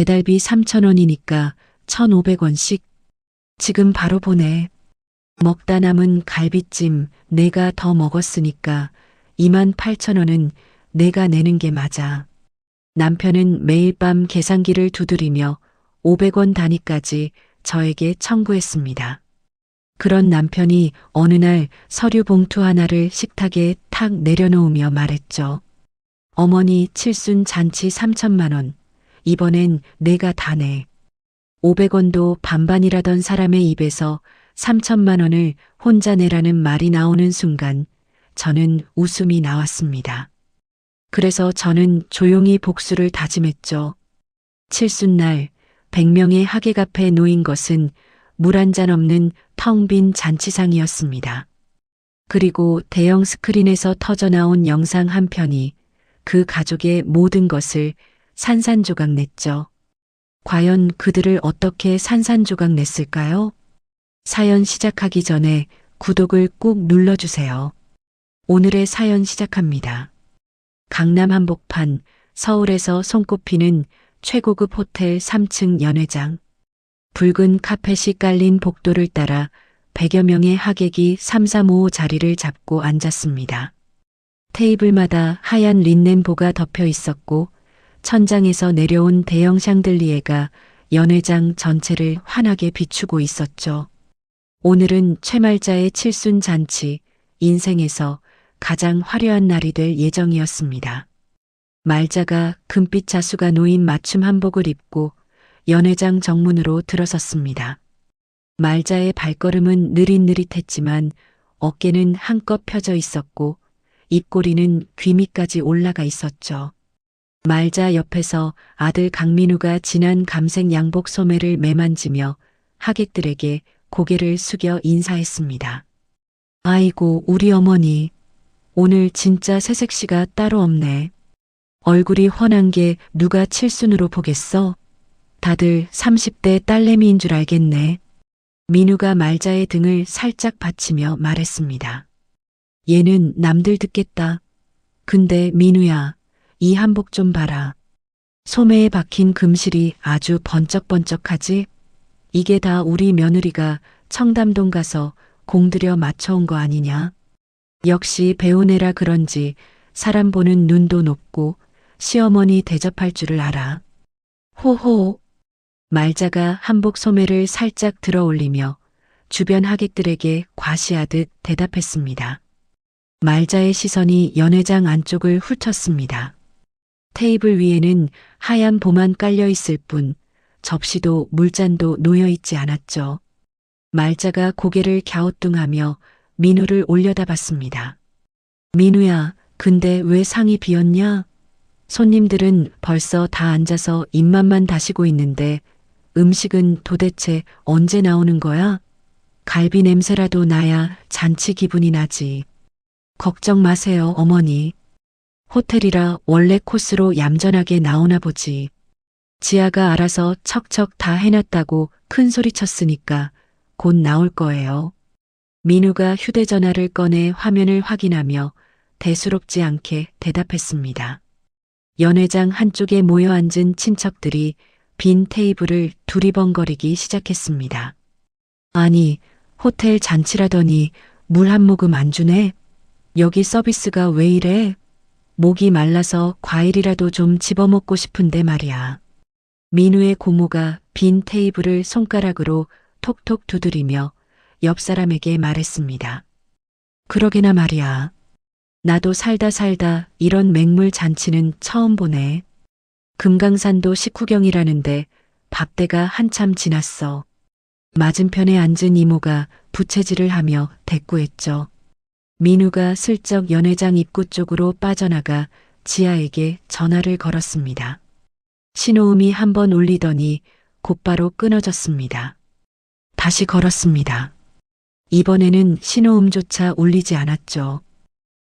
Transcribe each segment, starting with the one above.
배달비 3,000원이니까 1,500원씩. 지금 바로 보내. 먹다 남은 갈비찜 내가 더 먹었으니까 28,000원은 내가 내는 게 맞아. 남편은 매일 밤 계산기를 두드리며 500원 단위까지 저에게 청구했습니다. 그런 남편이 어느 날 서류 봉투 하나를 식탁에 탁 내려놓으며 말했죠. 어머니 칠순 잔치 3천만 원. 이번엔 내가 다 내. 500원도 반반이라던 사람의 입에서 3천만 원을 혼자 내라는 말이 나오는 순간 저는 웃음이 나왔습니다. 그래서 저는 조용히 복수를 다짐했죠. 칠순날 100명의 하객 앞에 놓인 것은 물 한 잔 없는 텅 빈 잔치상이었습니다. 그리고 대형 스크린에서 터져나온 영상 한 편이 그 가족의 모든 것을 산산조각 냈죠. 과연 그들을 어떻게 산산조각 냈을까요? 사연 시작하기 전에 구독을 꾹 눌러주세요. 오늘의 사연 시작합니다. 강남 한복판, 서울에서 손꼽히는 최고급 호텔 3층 연회장. 붉은 카펫이 깔린 복도를 따라 100여 명의 하객이 335 자리를 잡고 앉았습니다. 테이블마다 하얀 린넨보가 덮여 있었고 천장에서 내려온 대형 샹들리에가 연회장 전체를 환하게 비추고 있었죠. 오늘은 최말자의 칠순 잔치, 인생에서 가장 화려한 날이 될 예정이었습니다. 말자가 금빛 자수가 놓인 맞춤 한복을 입고 연회장 정문으로 들어섰습니다. 말자의 발걸음은 느릿느릿했지만 어깨는 한껏 펴져 있었고 입꼬리는 귀 밑까지 올라가 있었죠. 말자 옆에서 아들 강민우가 진한 감색 양복 소매를 매만지며 하객들에게 고개를 숙여 인사했습니다. 아이고 우리 어머니, 오늘 진짜 새색시가 따로 없네. 얼굴이 훤한 게 누가 칠순으로 보겠어? 다들 30대 딸내미인 줄 알겠네. 민우가 말자의 등을 살짝 받치며 말했습니다. 얘는 남들 듣겠다. 근데 민우야, 이 한복 좀 봐라. 소매에 박힌 금실이 아주 번쩍번쩍하지? 이게 다 우리 며느리가 청담동 가서 공들여 맞춰온 거 아니냐? 역시 배우내라 그런지 사람 보는 눈도 높고 시어머니 대접할 줄을 알아. 호호. 말자가 한복 소매를 살짝 들어 올리며 주변 하객들에게 과시하듯 대답했습니다. 말자의 시선이 연회장 안쪽을 훑었습니다. 테이블 위에는 하얀 보만 깔려 있을 뿐 접시도 물잔도 놓여 있지 않았죠. 말자가 고개를 갸우뚱하며 민우를 올려다봤습니다. 민우야, 근데 왜 상이 비었냐? 손님들은 벌써 다 앉아서 입맛만 다시고 있는데 음식은 도대체 언제 나오는 거야? 갈비 냄새라도 나야 잔치 기분이 나지. 걱정 마세요, 어머니. 호텔이라 원래 코스로 얌전하게 나오나 보지. 지아가 알아서 척척 다 해놨다고 큰 소리 쳤으니까 곧 나올 거예요. 민우가 휴대전화를 꺼내 화면을 확인하며 대수롭지 않게 대답했습니다. 연회장 한쪽에 모여 앉은 친척들이 빈 테이블을 두리번거리기 시작했습니다. 아니, 호텔 잔치라더니 물 한 모금 안 주네? 여기 서비스가 왜 이래? 목이 말라서 과일이라도 좀 집어먹고 싶은데 말이야. 민우의 고모가 빈 테이블을 손가락으로 톡톡 두드리며 옆 사람에게 말했습니다. 그러게나 말이야. 나도 살다 이런 맹물 잔치는 처음 보네. 금강산도 식후경이라는데 밥때가 한참 지났어. 맞은편에 앉은 이모가 부채질을 하며 대꾸했죠. 민우가 슬쩍 연회장 입구 쪽으로 빠져나가 지아에게 전화를 걸었습니다. 신호음이 한 번 울리더니 곧바로 끊어졌습니다. 다시 걸었습니다. 이번에는 신호음조차 울리지 않았죠.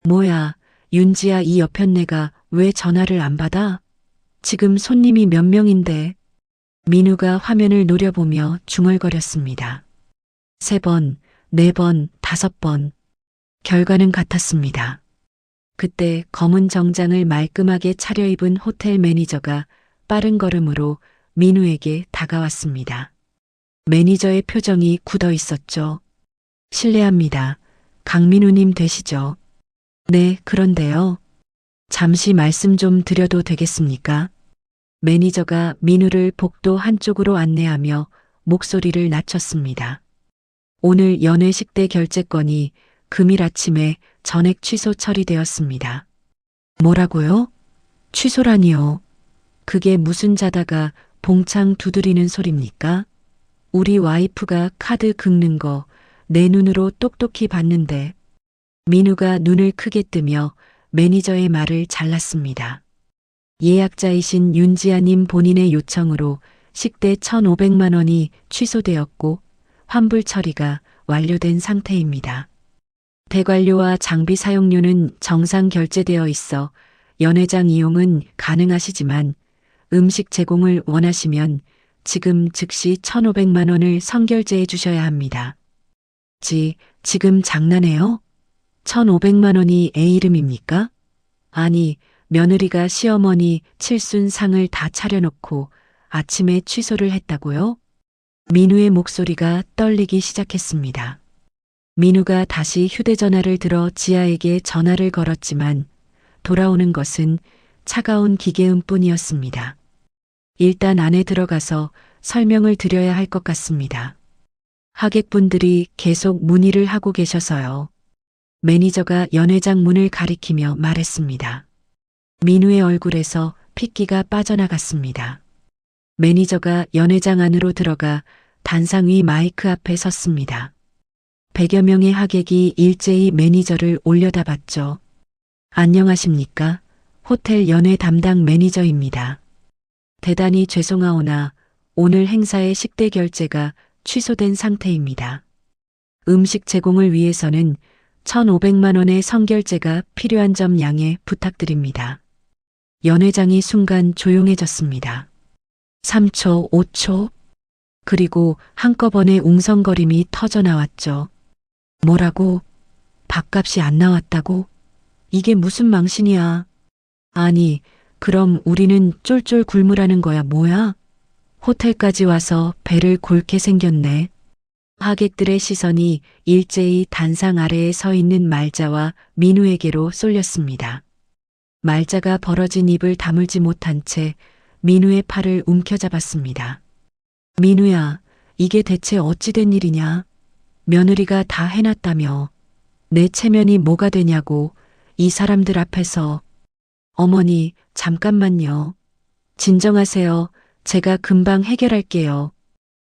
뭐야, 윤지야, 이 여편네가 왜 전화를 안 받아? 지금 손님이 몇 명인데? 민우가 화면을 노려보며 중얼거렸습니다. 3번, 4번, 5번. 결과는 같았습니다. 그때 검은 정장을 말끔하게 차려입은 호텔 매니저가 빠른 걸음으로 민우에게 다가왔습니다. 매니저의 표정이 굳어 있었죠. 실례합니다. 강민우님 되시죠? 네, 그런데요. 잠시 말씀 좀 드려도 되겠습니까? 매니저가 민우를 복도 한쪽으로 안내하며 목소리를 낮췄습니다. 오늘 연회식 대 결제건이 금일 아침에 전액 취소 처리되었습니다. 뭐라고요? 취소라니요. 그게 무슨 자다가 봉창 두드리는 소립니까? 우리 와이프가 카드 긁는 거 내 눈으로 똑똑히 봤는데. 민우가 눈을 크게 뜨며 매니저의 말을 잘랐습니다. 예약자이신 윤지아님 본인의 요청으로 식대 1,500만 원이 취소되었고 환불 처리가 완료된 상태입니다. 대관료와 장비 사용료는 정상 결제되어 있어 연회장 이용은 가능하시지만 음식 제공을 원하시면 지금 즉시 1,500만 원을 선결제해 주셔야 합니다. 지금 장난해요? 1,500만 원이 애 이름입니까? 아니, 며느리가 시어머니 칠순상을 다 차려놓고 아침에 취소를 했다고요? 민우의 목소리가 떨리기 시작했습니다. 민우가 다시 휴대전화를 들어 지아에게 전화를 걸었지만 돌아오는 것은 차가운 기계음 뿐이었습니다. 일단 안에 들어가서 설명을 드려야 할 것 같습니다. 하객분들이 계속 문의를 하고 계셔서요. 매니저가 연회장 문을 가리키며 말했습니다. 민우의 얼굴에서 핏기가 빠져나갔습니다. 매니저가 연회장 안으로 들어가 단상 위 마이크 앞에 섰습니다. 100여 명의 하객이 일제히 매니저를 올려다봤죠. 안녕하십니까? 호텔 연회 담당 매니저입니다. 대단히 죄송하오나 오늘 행사의 식대 결제가 취소된 상태입니다. 음식 제공을 위해서는 1,500만 원의 선결제가 필요한 점 양해 부탁드립니다. 연회장이 순간 조용해졌습니다. 3초, 5초, 그리고 한꺼번에 웅성거림이 터져나왔죠. 뭐라고? 밥값이 안 나왔다고? 이게 무슨 망신이야? 아니, 그럼 우리는 쫄쫄 굶으라는 거야 뭐야? 호텔까지 와서 배를 골게 생겼네. 하객들의 시선이 일제히 단상 아래에 서 있는 말자와 민우에게로 쏠렸습니다. 말자가 벌어진 입을 다물지 못한 채 민우의 팔을 움켜잡았습니다. 민우야, 이게 대체 어찌 된 일이냐? 며느리가 다 해놨다며. 내 체면이 뭐가 되냐고 이 사람들 앞에서. 어머니, 잠깐만요. 진정하세요. 제가 금방 해결할게요.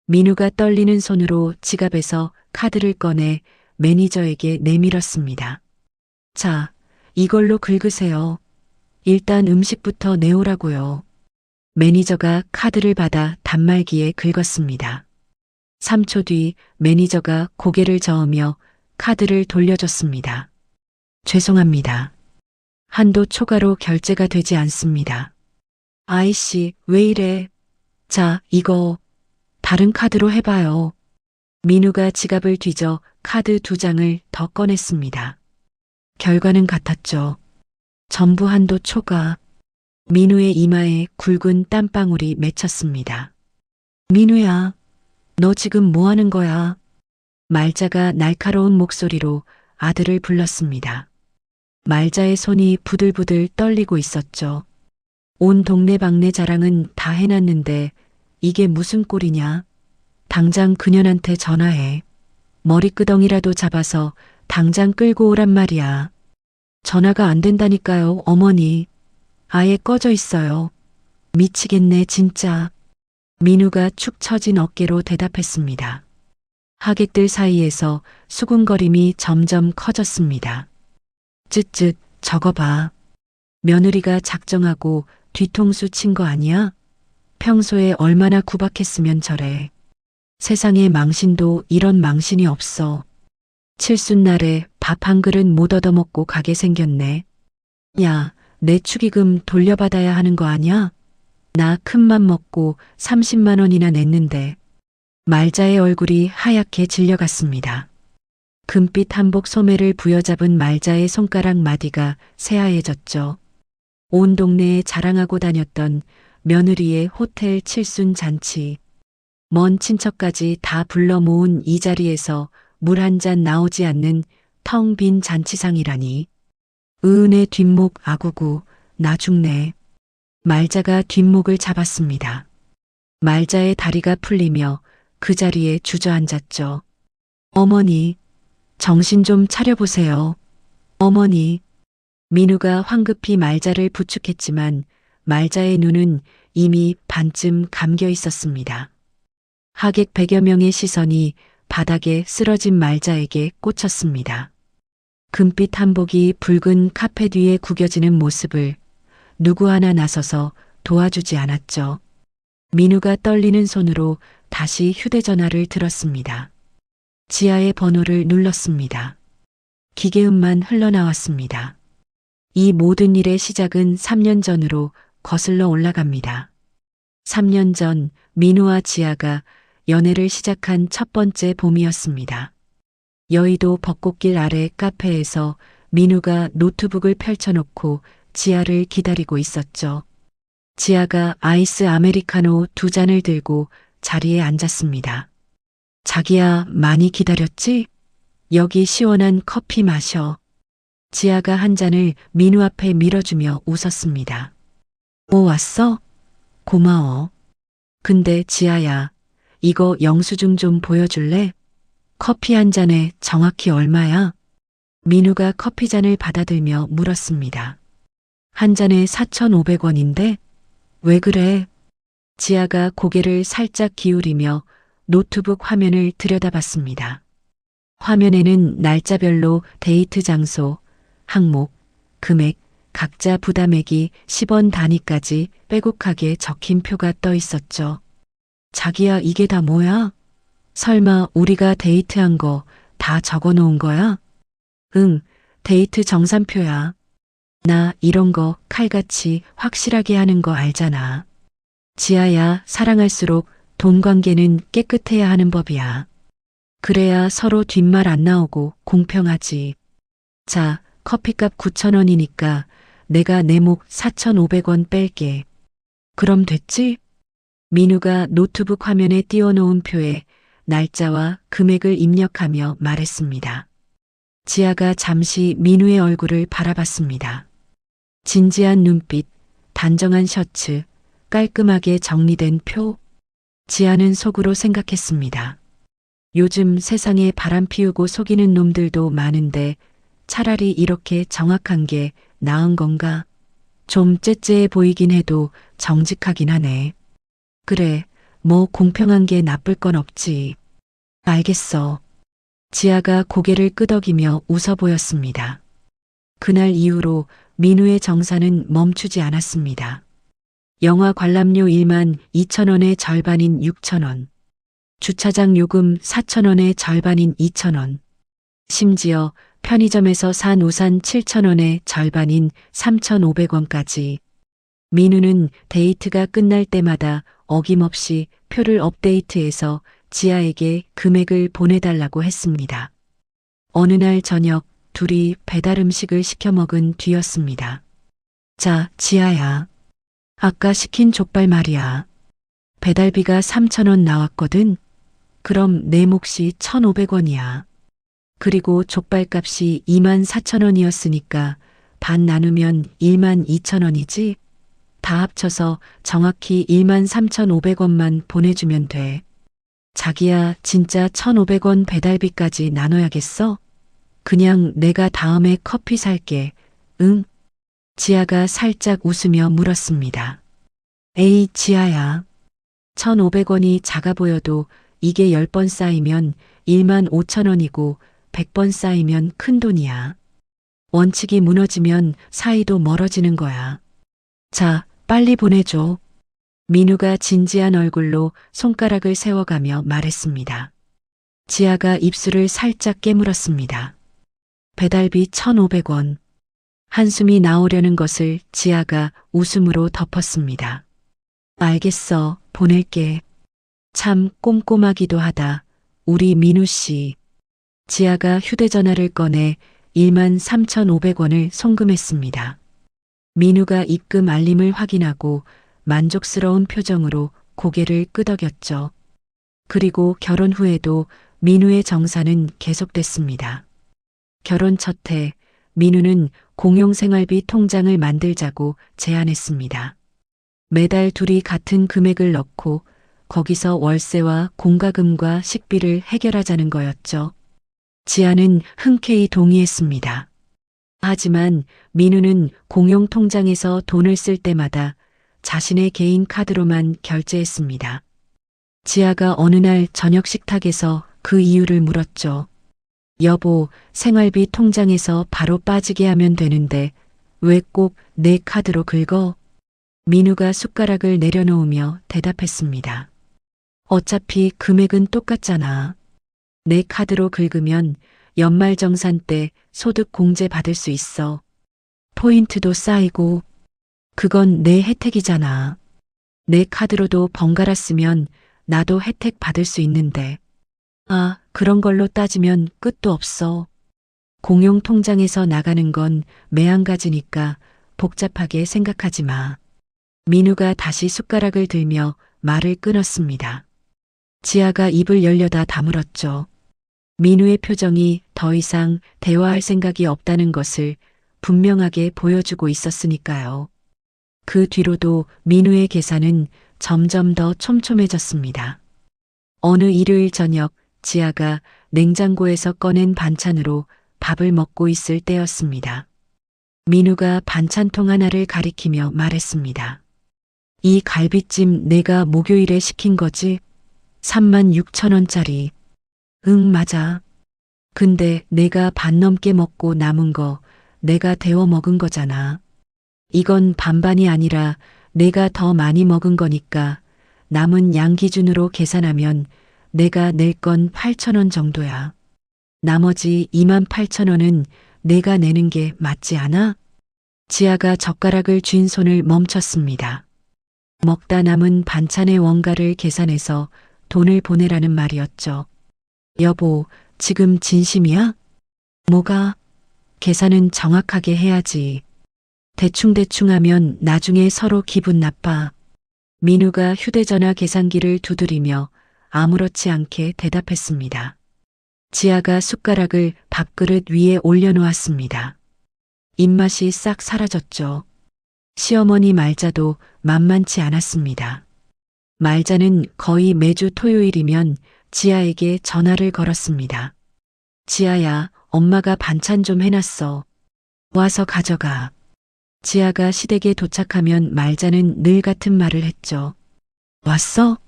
민우가 떨리는 손으로 지갑에서 카드를 꺼내 매니저에게 내밀었습니다. 자, 이걸로 긁으세요. 일단 음식부터 내오라고요. 매니저가 카드를 받아 단말기에 긁었습니다. 3초 뒤 매니저가 고개를 저으며 카드를 돌려줬습니다. 죄송합니다. 한도 초과로 결제가 되지 않습니다. 아이씨, 왜 이래? 자, 이거 다른 카드로 해봐요. 민우가 지갑을 뒤져 카드 2장을 더 꺼냈습니다. 결과는 같았죠. 전부 한도 초과. 민우의 이마에 굵은 땀방울이 맺혔습니다. 민우야, 너 지금 뭐 하는 거야? 말자가 날카로운 목소리로 아들을 불렀습니다. 말자의 손이 부들부들 떨리고 있었죠. 온 동네방네 자랑은 다 해놨는데 이게 무슨 꼴이냐? 당장 그년한테 전화해. 머리끄덩이라도 잡아서 당장 끌고 오란 말이야. 전화가 안 된다니까요, 어머니. 아예 꺼져 있어요. 미치겠네, 진짜. 민우가 축 처진 어깨로 대답했습니다. 하객들 사이에서 수군거림이 점점 커졌습니다. 쯧쯧, 저거 봐. 며느리가 작정하고 뒤통수 친 거 아니야? 평소에 얼마나 구박했으면 저래. 세상에 망신도 이런 망신이 없어. 칠순날에 밥 한 그릇 못 얻어먹고 가게 생겼네. 야, 내 축의금 돌려받아야 하는 거 아냐? 나 큰맘 먹고 30만 원이나 냈는데. 말자의 얼굴이 하얗게 질려갔습니다. 금빛 한복 소매를 부여잡은 말자의 손가락 마디가 새하얘졌죠. 온 동네에 자랑하고 다녔던 며느리의 호텔 칠순 잔치. 먼 친척까지 다 불러 모은 이 자리에서 물 한 잔 나오지 않는 텅 빈 잔치상이라니. 의은의 뒷목 아구구, 나 죽네. 말자가 뒷목을 잡았습니다. 말자의 다리가 풀리며 그 자리에 주저앉았죠. 어머니, 정신 좀 차려보세요. 어머니. 민우가 황급히 말자를 부축했지만 말자의 눈은 이미 반쯤 감겨 있었습니다. 하객 100여 명의 시선이 바닥에 쓰러진 말자에게 꽂혔습니다. 금빛 한복이 붉은 카페 뒤에 구겨지는 모습을 누구 하나 나서서 도와주지 않았죠. 민우가 떨리는 손으로 다시 휴대전화를 들었습니다. 지아의 번호를 눌렀습니다. 기계음만 흘러나왔습니다. 이 모든 일의 시작은 3년 전으로 거슬러 올라갑니다. 3년 전 민우와 지아가 연애를 시작한 첫 번째 봄이었습니다. 여의도 벚꽃길 아래 카페에서 민우가 노트북을 펼쳐놓고 지아를 기다리고 있었죠. 지아가 아이스 아메리카노 2잔을 들고 자리에 앉았습니다. 자기야, 많이 기다렸지? 여기 시원한 커피 마셔. 지아가 한 잔을 민우 앞에 밀어주며 웃었습니다. 오, 왔어? 고마워. 근데 지아야, 이거 영수증 좀 보여줄래? 커피 한 잔에 정확히 얼마야? 민우가 커피잔을 받아들며 물었습니다. 한 잔에 4,500원인데? 왜 그래? 지아가 고개를 살짝 기울이며 노트북 화면을 들여다봤습니다. 화면에는 날짜별로 데이트 장소, 항목, 금액, 각자 부담액이 10원 단위까지 빼곡하게 적힌 표가 떠 있었죠. 자기야, 이게 다 뭐야? 설마 우리가 데이트한 거 다 적어 놓은 거야? 응, 데이트 정산표야. 나 이런 거 칼같이 확실하게 하는 거 알잖아. 지아야, 사랑할수록 돈 관계는 깨끗해야 하는 법이야. 그래야 서로 뒷말 안 나오고 공평하지. 자, 커피값 9,000원이니까 내가 내 목 4,500원 뺄게. 그럼 됐지? 민우가 노트북 화면에 띄워놓은 표에 날짜와 금액을 입력하며 말했습니다. 지아가 잠시 민우의 얼굴을 바라봤습니다. 진지한 눈빛, 단정한 셔츠, 깔끔하게 정리된 표. 지아는 속으로 생각했습니다. 요즘 세상에 바람 피우고 속이는 놈들도 많은데 차라리 이렇게 정확한 게 나은 건가? 좀 째째해 보이긴 해도 정직하긴 하네. 그래, 뭐 공평한 게 나쁠 건 없지. 알겠어. 지아가 고개를 끄덕이며 웃어 보였습니다. 그날 이후로 민우의 정산은 멈추지 않았습니다. 영화 관람료 1만 2천원의 절반인 6천원. 주차장 요금 4천원의 절반인 2천원. 심지어 편의점에서 산 우산 7천원의 절반인 3,500원까지. 민우는 데이트가 끝날 때마다 어김없이 표를 업데이트해서 지아에게 금액을 보내달라고 했습니다. 어느 날 저녁 둘이 배달 음식을 시켜 먹은 뒤였습니다. 자, 지아야. 아까 시킨 족발 말이야. 배달비가 3,000원 나왔거든. 그럼 내 몫이 1,500원이야. 그리고 족발값이 24,000원이었으니까 반 나누면 12,000원이지? 다 합쳐서 정확히 13,500원만 보내주면 돼. 자기야, 진짜 1,500원 배달비까지 나눠야겠어? 그냥 내가 다음에 커피 살게. 응? 지아가 살짝 웃으며 물었습니다. 에이, 지아야. 1,500원이 작아 보여도 이게 10번 쌓이면 15,000원이고 100번 쌓이면 큰 돈이야. 원칙이 무너지면 사이도 멀어지는 거야. 자, 빨리 보내줘. 민우가 진지한 얼굴로 손가락을 세워가며 말했습니다. 지아가 입술을 살짝 깨물었습니다. 배달비 1,500원. 한숨이 나오려는 것을 지아가 웃음으로 덮었습니다. 알겠어, 보낼게. 참 꼼꼼하기도 하다, 우리 민우 씨. 지아가 휴대전화를 꺼내 13,500원을 송금했습니다. 민우가 입금 알림을 확인하고 만족스러운 표정으로 고개를 끄덕였죠. 그리고 결혼 후에도 민우의 정사는 계속됐습니다. 결혼 첫 해, 민우는 공용생활비 통장을 만들자고 제안했습니다. 매달 둘이 같은 금액을 넣고 거기서 월세와 공과금과 식비를 해결하자는 거였죠. 지아는 흔쾌히 동의했습니다. 하지만 민우는 공용통장에서 돈을 쓸 때마다 자신의 개인 카드로만 결제했습니다. 지아가 어느 날 저녁 식탁에서 그 이유를 물었죠. 여보, 생활비 통장에서 바로 빠지게 하면 되는데 왜 꼭 내 카드로 긁어? 민우가 숟가락을 내려놓으며 대답했습니다. 어차피 금액은 똑같잖아. 내 카드로 긁으면 연말정산 때 소득 공제 받을 수 있어. 포인트도 쌓이고 그건 내 혜택이잖아. 내 카드로도 번갈아 쓰면 나도 혜택 받을 수 있는데. 아, 그런 걸로 따지면 끝도 없어. 공용 통장에서 나가는 건 매한가지니까 복잡하게 생각하지 마. 민우가 다시 숟가락을 들며 말을 끊었습니다. 지아가 입을 열려다 다물었죠. 민우의 표정이 더 이상 대화할 생각이 없다는 것을 분명하게 보여주고 있었으니까요. 그 뒤로도 민우의 계산은 점점 더 촘촘해졌습니다. 어느 일요일 저녁 지아가 냉장고에서 꺼낸 반찬으로 밥을 먹고 있을 때였습니다. 민우가 반찬통 하나를 가리키며 말했습니다. 이 갈비찜 내가 목요일에 시킨 거지? 36,000원짜리. 응, 맞아. 근데 내가 반 넘게 먹고 남은 거 내가 데워 먹은 거잖아. 이건 반반이 아니라 내가 더 많이 먹은 거니까 남은 양 기준으로 계산하면 내가 낼 건 8,000원 정도야. 나머지 28,000원은 내가 내는 게 맞지 않아? 지아가 젓가락을 쥔 손을 멈췄습니다. 먹다 남은 반찬의 원가를 계산해서 돈을 보내라는 말이었죠. 여보, 지금 진심이야? 뭐가? 계산은 정확하게 해야지. 대충대충 하면 나중에 서로 기분 나빠. 민우가 휴대전화 계산기를 두드리며 아무렇지 않게 대답했습니다. 지아가 숟가락을 밥그릇 위에 올려놓았습니다. 입맛이 싹 사라졌죠. 시어머니 말자도 만만치 않았습니다. 말자는 거의 매주 토요일이면 지아에게 전화를 걸었습니다. 지아야, 엄마가 반찬 좀 해놨어. 와서 가져가. 지아가 시댁에 도착하면 말자는 늘 같은 말을 했죠. 왔어?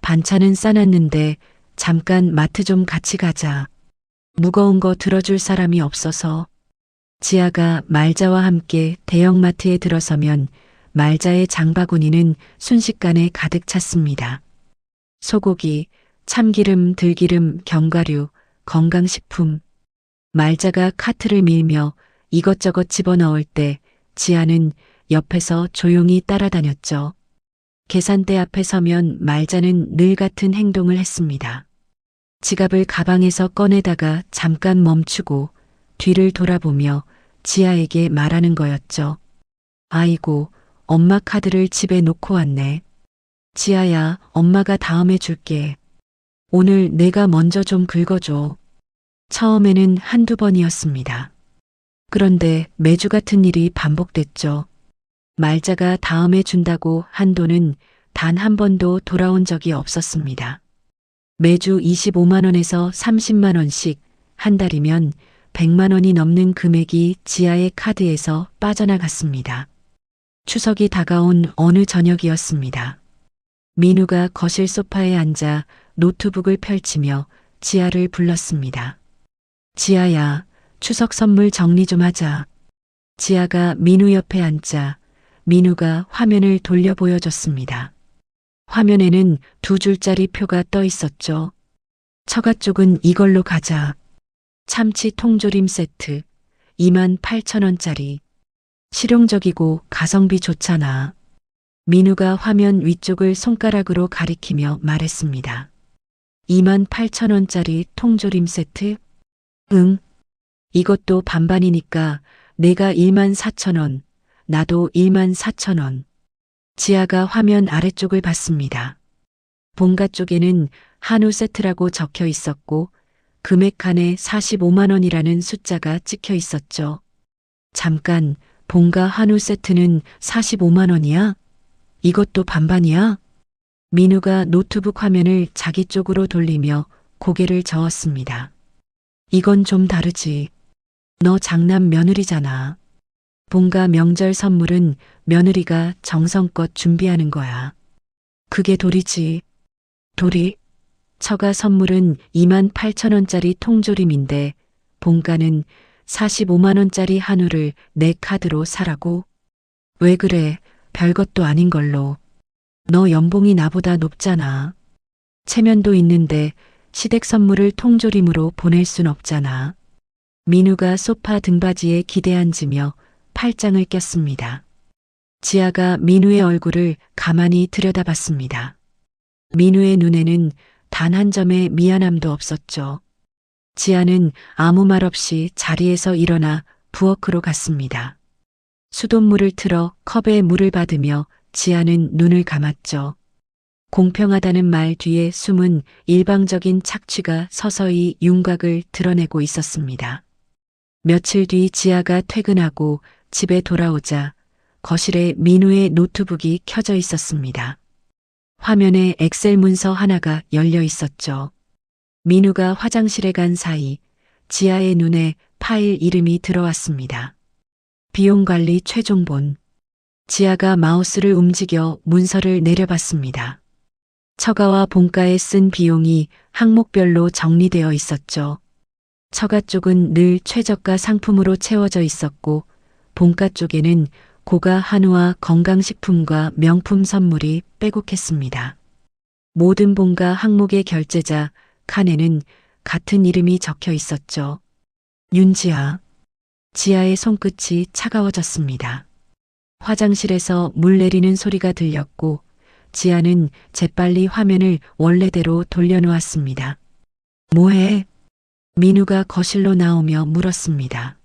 반찬은 싸놨는데 잠깐 마트 좀 같이 가자. 무거운 거 들어줄 사람이 없어서. 지아가 말자와 함께 대형마트에 들어서면 말자의 장바구니는 순식간에 가득 찼습니다. 소고기, 참기름, 들기름, 견과류, 건강식품. 말자가 카트를 밀며 이것저것 집어넣을 때 지아는 옆에서 조용히 따라다녔죠. 계산대 앞에 서면 말자는 늘 같은 행동을 했습니다. 지갑을 가방에서 꺼내다가 잠깐 멈추고 뒤를 돌아보며 지아에게 말하는 거였죠. 아이고, 엄마 카드를 집에 놓고 왔네. 지아야, 엄마가 다음에 줄게. 오늘 내가 먼저 좀 긁어줘. 처음에는 한두 번이었습니다. 그런데 매주 같은 일이 반복됐죠. 말자가 다음에 준다고 한 돈은 단 한 번도 돌아온 적이 없었습니다. 매주 25만 원에서 30만 원씩 한 달이면 100만 원이 넘는 금액이 지아의 카드에서 빠져나갔습니다. 추석이 다가온 어느 저녁이었습니다. 민우가 거실 소파에 앉아 노트북을 펼치며 지아를 불렀습니다. 지아야, 추석 선물 정리 좀 하자. 지아가 민우 옆에 앉자 민우가 화면을 돌려 보여줬습니다. 화면에는 2줄짜리 표가 떠 있었죠. 처가 쪽은 이걸로 가자. 참치 통조림 세트 28,000원짜리. 실용적이고 가성비 좋잖아. 민우가 화면 위쪽을 손가락으로 가리키며 말했습니다. 28,000원짜리 통조림 세트? 응. 이것도 반반이니까 내가 14,000원, 나도 14,000원. 지아가 화면 아래쪽을 봤습니다. 본가 쪽에는 한우 세트라고 적혀 있었고 금액 칸에 45만 원이라는 숫자가 찍혀 있었죠. 잠깐, 본가 한우 세트는 45만 원이야? 이것도 반반이야? 민우가 노트북 화면을 자기 쪽으로 돌리며 고개를 저었습니다. 이건 좀 다르지. 너 장남 며느리잖아. 본가 명절 선물은 며느리가 정성껏 준비하는 거야. 그게 도리지. 도리? 처가 선물은 2만 8천 원짜리 통조림인데 본가는 45만 원짜리 한우를 내 카드로 사라고? 왜 그래? 별것도 아닌 걸로. 너 연봉이 나보다 높잖아. 체면도 있는데 시댁 선물을 통조림으로 보낼 순 없잖아. 민우가 소파 등받이에 기대앉으며 팔짱을 꼈습니다. 지아가 민우의 얼굴을 가만히 들여다봤습니다. 민우의 눈에는 단 한 점의 미안함도 없었죠. 지아는 아무 말 없이 자리에서 일어나 부엌으로 갔습니다. 수돗물을 틀어 컵에 물을 받으며 지아는 눈을 감았죠. 공평하다는 말 뒤에 숨은 일방적인 착취가 서서히 윤곽을 드러내고 있었습니다. 며칠 뒤 지아가 퇴근하고 집에 돌아오자 거실에 민우의 노트북이 켜져 있었습니다. 화면에 엑셀 문서 하나가 열려 있었죠. 민우가 화장실에 간 사이 지아의 눈에 파일 이름이 들어왔습니다. 비용관리 최종본. 지아가 마우스를 움직여 문서를 내려봤습니다. 처가와 본가에 쓴 비용이 항목별로 정리되어 있었죠. 처가 쪽은 늘 최저가 상품으로 채워져 있었고 본가 쪽에는 고가 한우와 건강식품과 명품 선물이 빼곡했습니다. 모든 본가 항목의 결제자 칸에는 같은 이름이 적혀 있었죠. 윤지아. 지아의 손끝이 차가워졌습니다. 화장실에서 물 내리는 소리가 들렸고 지아는 재빨리 화면을 원래대로 돌려놓았습니다. 뭐해? 민우가 거실로 나오며 물었습니다.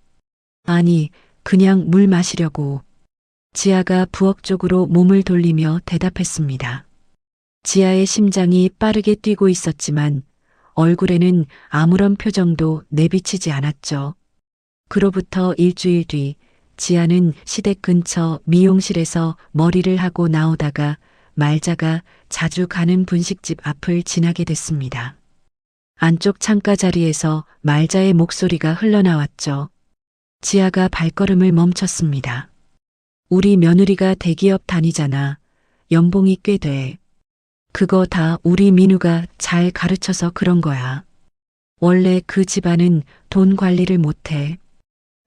아니, 그냥 물 마시려고. 지아가 부엌 쪽으로 몸을 돌리며 대답했습니다. 지아의 심장이 빠르게 뛰고 있었지만 얼굴에는 아무런 표정도 내비치지 않았죠. 그로부터 일주일 뒤 지아는 시댁 근처 미용실에서 머리를 하고 나오다가 말자가 자주 가는 분식집 앞을 지나게 됐습니다. 안쪽 창가 자리에서 말자의 목소리가 흘러나왔죠. 지아가 발걸음을 멈췄습니다. 우리 며느리가 대기업 다니잖아. 연봉이 꽤 돼. 그거 다 우리 민우가 잘 가르쳐서 그런 거야. 원래 그 집안은 돈 관리를 못해.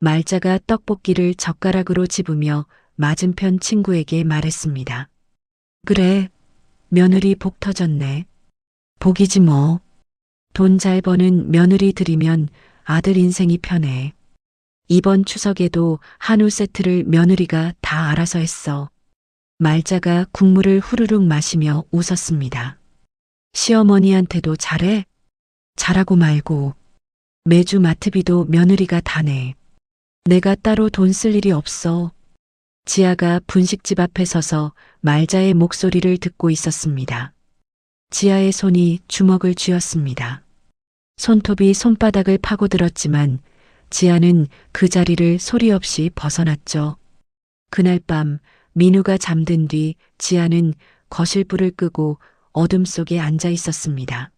말자가 떡볶이를 젓가락으로 집으며 맞은편 친구에게 말했습니다. 그래, 며느리 복 터졌네. 복이지 뭐. 돈 잘 버는 며느리 들이면 아들 인생이 편해. 이번 추석에도 한우 세트를 며느리가 다 알아서 했어. 말자가 국물을 후루룩 마시며 웃었습니다. 시어머니한테도 잘해? 잘하고 말고. 매주 마트비도 며느리가 다 내. 내가 따로 돈 쓸 일이 없어. 지아가 분식집 앞에 서서 말자의 목소리를 듣고 있었습니다. 지아의 손이 주먹을 쥐었습니다. 손톱이 손바닥을 파고들었지만 지아는 그 자리를 소리 없이 벗어났죠. 그날 밤 민우가 잠든 뒤 지아는 거실 불을 끄고 어둠 속에 앉아 있었습니다.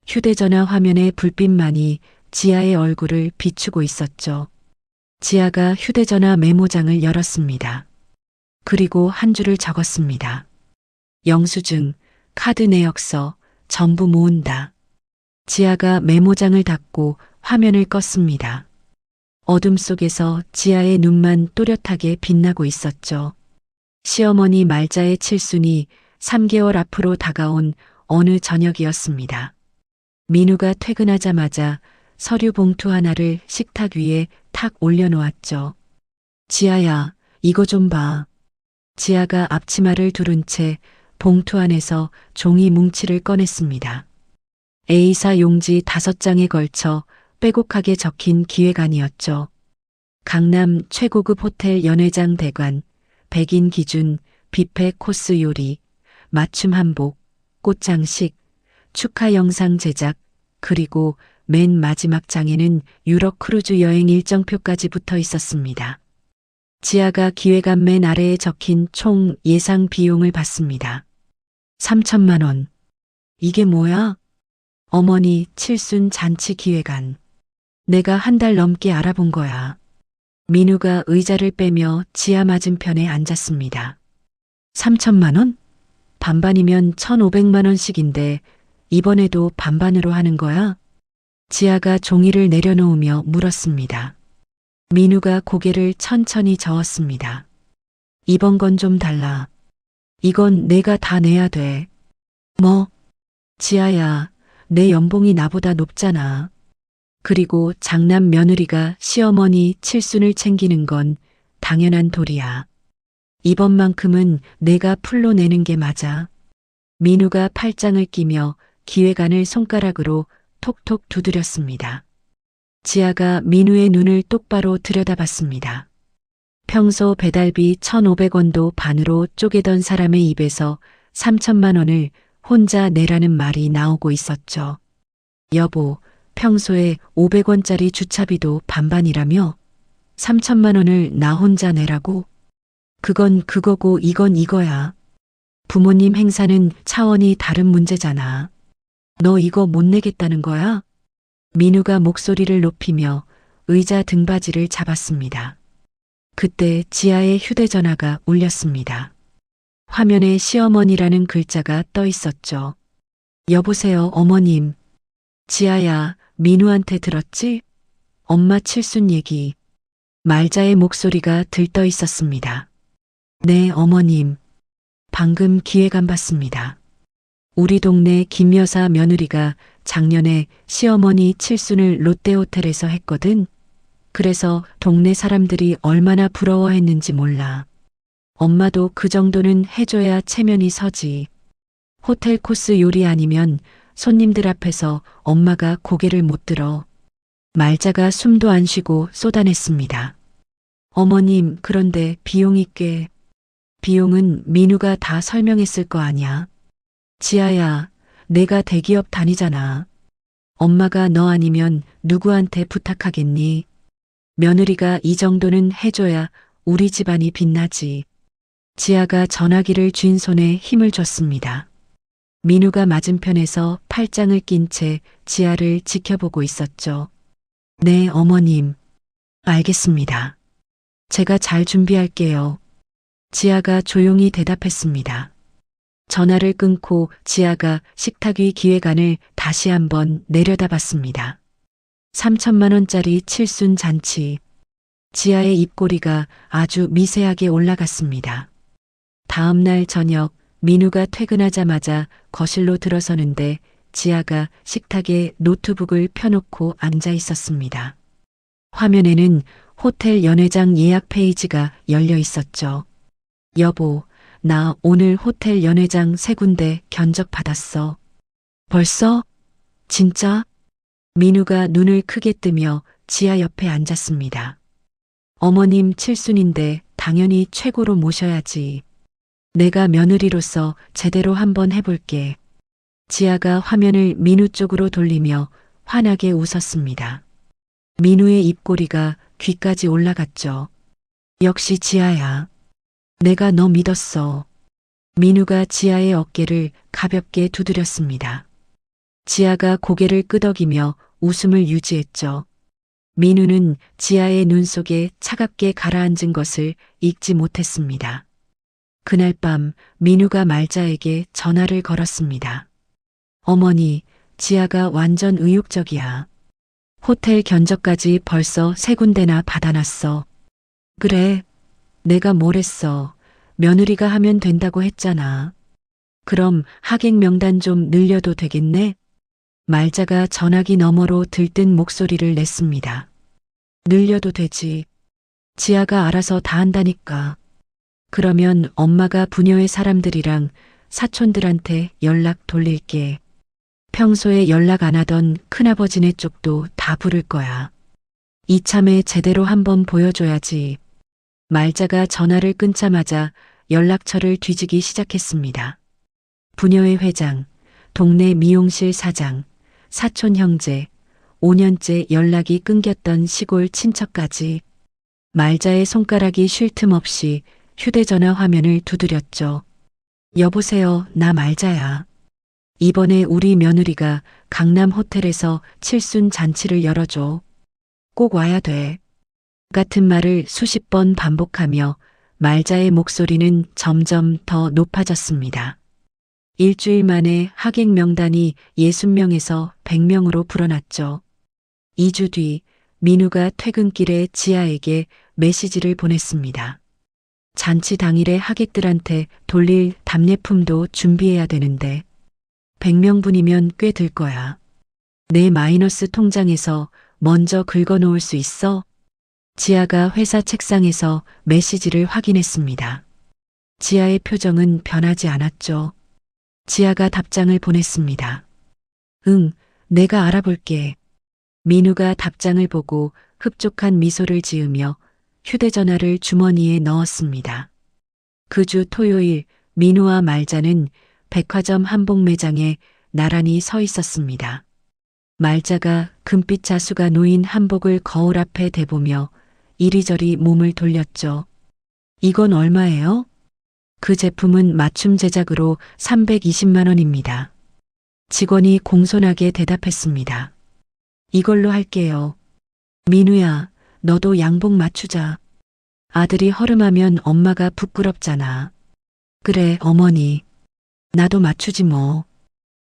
휴대전화 화면의 불빛만이 지아의 얼굴을 비추고 있었죠. 지아가 휴대전화 메모장을 열었습니다. 그리고 한 줄을 적었습니다. 영수증, 카드 내역서, 전부 모은다. 지아가 메모장을 닫고 화면을 껐습니다. 어둠 속에서 지아의 눈만 또렷하게 빛나고 있었죠. 시어머니 말자의 칠순이 3개월 앞으로 다가온 어느 저녁이었습니다. 민우가 퇴근하자마자 서류 봉투 하나를 식탁 위에 탁 올려놓았죠. 지아야, 이거 좀 봐. 지아가 앞치마를 두른 채 봉투 안에서 종이 뭉치를 꺼냈습니다. A사 용지 5장에 걸쳐 빼곡하게 적힌 기획안이었죠. 강남 최고급 호텔 연회장 대관, 백인 기준, 뷔페 코스 요리, 맞춤 한복, 꽃장식, 축하 영상 제작, 그리고 맨 마지막 장에는 유럽 크루즈 여행 일정표까지 붙어 있었습니다. 지아가 기획안 맨 아래에 적힌 총 예상 비용을 봤습니다. 3천만 원. 이게 뭐야? 어머니 칠순 잔치 기획안. 내가 한 달 넘게 알아본 거야. 민우가 의자를 빼며 지아 맞은편에 앉았습니다. 3천만 원? 반반이면 1,500만 원씩인데 이번에도 반반으로 하는 거야? 지아가 종이를 내려놓으며 물었습니다. 민우가 고개를 천천히 저었습니다. 이번 건 좀 달라. 이건 내가 다 내야 돼. 뭐? 지아야, 내 연봉이 나보다 높잖아. 그리고 장남 며느리가 시어머니 칠순을 챙기는 건 당연한 도리야. 이번만큼은 내가 풀로 내는 게 맞아. 민우가 팔짱을 끼며 기획안을 손가락으로 톡톡 두드렸습니다. 지아가 민우의 눈을 똑바로 들여다봤습니다. 평소 배달비 1,500원도 반으로 쪼개던 사람의 입에서 3천만 원을 혼자 내라는 말이 나오고 있었죠. 여보, 평소에 500원짜리 주차비도 반반이라며 3천만 원을 나 혼자 내라고? 그건 그거고 이건 이거야. 부모님 행사는 차원이 다른 문제잖아. 너 이거 못 내겠다는 거야? 민우가 목소리를 높이며 의자 등받이를 잡았습니다. 그때 지아의 휴대전화가 울렸습니다. 화면에 시어머니라는 글자가 떠 있었죠. 여보세요, 어머님. 지아야, 민우한테 들었지? 엄마 칠순 얘기. 말자의 목소리가 들떠 있었습니다. 네, 어머님. 방금 기획안 봤습니다. 우리 동네 김 여사 며느리가 작년에 시어머니 칠순을 롯데호텔에서 했거든. 그래서 동네 사람들이 얼마나 부러워했는지 몰라. 엄마도 그 정도는 해줘야 체면이 서지. 호텔 코스 요리 아니면 손님들 앞에서 엄마가 고개를 못 들어. 말자가 숨도 안 쉬고 쏟아냈습니다. 어머님, 그런데 비용이 꽤... 비용은 민우가 다 설명했을 거 아니야. 지아야, 내가 대기업 다니잖아. 엄마가 너 아니면 누구한테 부탁하겠니? 며느리가 이 정도는 해줘야 우리 집안이 빛나지. 지아가 전화기를 쥔 손에 힘을 줬습니다. 민우가 맞은편에서 팔짱을 낀 채 지아를 지켜보고 있었죠. 네, 어머님. 알겠습니다. 제가 잘 준비할게요. 지아가 조용히 대답했습니다. 전화를 끊고 지아가 식탁 위 기획안을 다시 한번 내려다봤습니다. 3천만 원짜리 칠순 잔치. 지아의 입꼬리가 아주 미세하게 올라갔습니다. 다음 날 저녁 민우가 퇴근하자마자 거실로 들어서는데 지아가 식탁에 노트북을 펴놓고 앉아 있었습니다. 화면에는 호텔 연회장 예약 페이지가 열려 있었죠. 여보, 나 오늘 호텔 연회장 3군데 견적 받았어. 벌써? 진짜? 민우가 눈을 크게 뜨며 지아 옆에 앉았습니다. 어머님 칠순인데 당연히 최고로 모셔야지. 내가 며느리로서 제대로 한번 해볼게. 지아가 화면을 민우 쪽으로 돌리며 환하게 웃었습니다. 민우의 입꼬리가 귀까지 올라갔죠. 역시 지아야. 내가 너 믿었어. 민우가 지아의 어깨를 가볍게 두드렸습니다. 지아가 고개를 끄덕이며 웃음을 유지했죠. 민우는 지아의 눈 속에 차갑게 가라앉은 것을 잊지 못했습니다. 그날 밤 민우가 말자에게 전화를 걸었습니다. 어머니, 지아가 완전 의욕적이야. 호텔 견적까지 벌써 3군데나 받아놨어. 그래, 내가 뭘 했어. 며느리가 하면 된다고 했잖아. 그럼 하객 명단 좀 늘려도 되겠네? 말자가 전화기 너머로 들뜬 목소리를 냈습니다. 늘려도 되지. 지아가 알아서 다 한다니까. 그러면 엄마가 부녀의 사람들이랑 사촌들한테 연락 돌릴게. 평소에 연락 안 하던 큰아버지네 쪽도 다 부를 거야. 이참에 제대로 한번 보여줘야지. 말자가 전화를 끊자마자 연락처를 뒤지기 시작했습니다. 부녀회 회장, 동네 미용실 사장, 사촌 형제, 5년째 연락이 끊겼던 시골 친척까지 말자의 손가락이 쉴 틈 없이 휴대전화 화면을 두드렸죠. 여보세요, 나 말자야. 이번에 우리 며느리가 강남 호텔에서 칠순 잔치를 열어줘. 꼭 와야 돼. 같은 말을 수십 번 반복하며 말자의 목소리는 점점 더 높아졌습니다. 일주일 만에 하객 명단이 60명에서 100명으로 불어났죠. 2주 뒤 민우가 퇴근길에 지아에게 메시지를 보냈습니다. 잔치 당일에 하객들한테 돌릴 답례품도 준비해야 되는데 100명분이면 꽤 들 거야. 내 마이너스 통장에서 먼저 긁어놓을 수 있어? 지아가 회사 책상에서 메시지를 확인했습니다. 지아의 표정은 변하지 않았죠. 지아가 답장을 보냈습니다. 응, 내가 알아볼게. 민우가 답장을 보고 흡족한 미소를 지으며 휴대전화를 주머니에 넣었습니다. 그 주 토요일 민우와 말자는 백화점 한복 매장에 나란히 서 있었습니다. 말자가 금빛 자수가 놓인 한복을 거울 앞에 대보며 이리저리 몸을 돌렸죠. 이건 얼마예요? 그 제품은 맞춤 제작으로 320만 원입니다. 직원이 공손하게 대답했습니다. 이걸로 할게요. 민우야, 너도 양복 맞추자. 아들이 허름하면 엄마가 부끄럽잖아. 그래, 어머니. 나도 맞추지 뭐.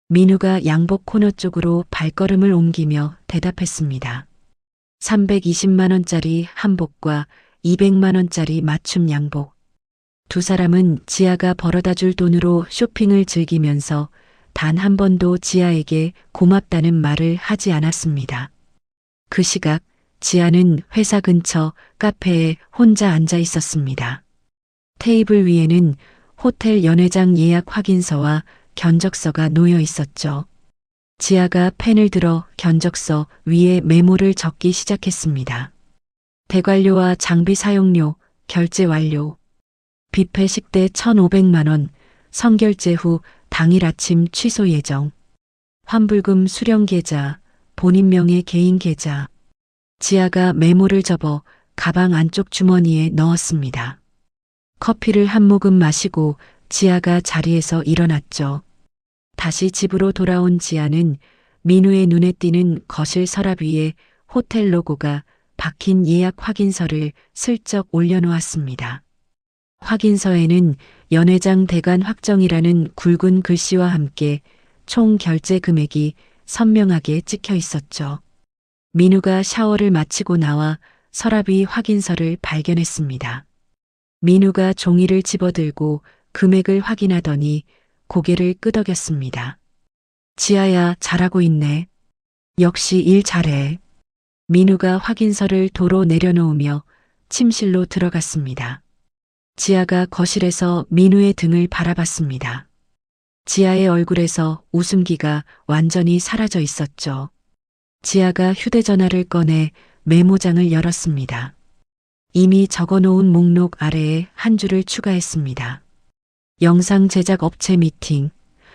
민우가 양복 코너 쪽으로 발걸음을 옮기며 대답했습니다. 320만 원짜리 한복과 200만 원짜리 맞춤 양복. 두 사람은 지아가 벌어다 줄 돈으로 쇼핑을 즐기면서 단 한 번도 지아에게 고맙다는 말을 하지 않았습니다. 그 시각 지아는 회사 근처 카페에 혼자 앉아 있었습니다. 테이블 위에는 호텔 연회장 예약 확인서와 견적서가 놓여 있었죠. 지아가 펜을 들어 견적서 위에 메모를 적기 시작했습니다. 대관료와 장비 사용료, 결제 완료. 뷔페 식대 1,500만 원, 선결제 후 당일 아침 취소 예정. 환불금 수령 계좌, 본인 명의 개인 계좌. 지아가 메모를 접어 가방 안쪽 주머니에 넣었습니다. 커피를 한 모금 마시고 지아가 자리에서 일어났죠. 다시 집으로 돌아온 지아는 민우의 눈에 띄는 거실 서랍 위에 호텔 로고가 박힌 예약 확인서를 슬쩍 올려놓았습니다. 확인서에는 연회장 대관 확정이라는 굵은 글씨와 함께 총 결제 금액이 선명하게 찍혀 있었죠. 민우가 샤워를 마치고 나와 서랍 위 확인서를 발견했습니다. 민우가 종이를 집어들고 금액을 확인하더니 고개를 끄덕였습니다. 지아야, 잘하고 있네. 역시 일 잘해. 민우가 확인서를 도로 내려놓으며 침실로 들어갔습니다. 지아가 거실에서 민우의 등을 바라봤습니다. 지아의 얼굴에서 웃음기가 완전히 사라져 있었죠. 지아가 휴대전화를 꺼내 메모장을 열었습니다. 이미 적어놓은 목록 아래에 한 줄을 추가했습니다. 영상 제작 업체 미팅,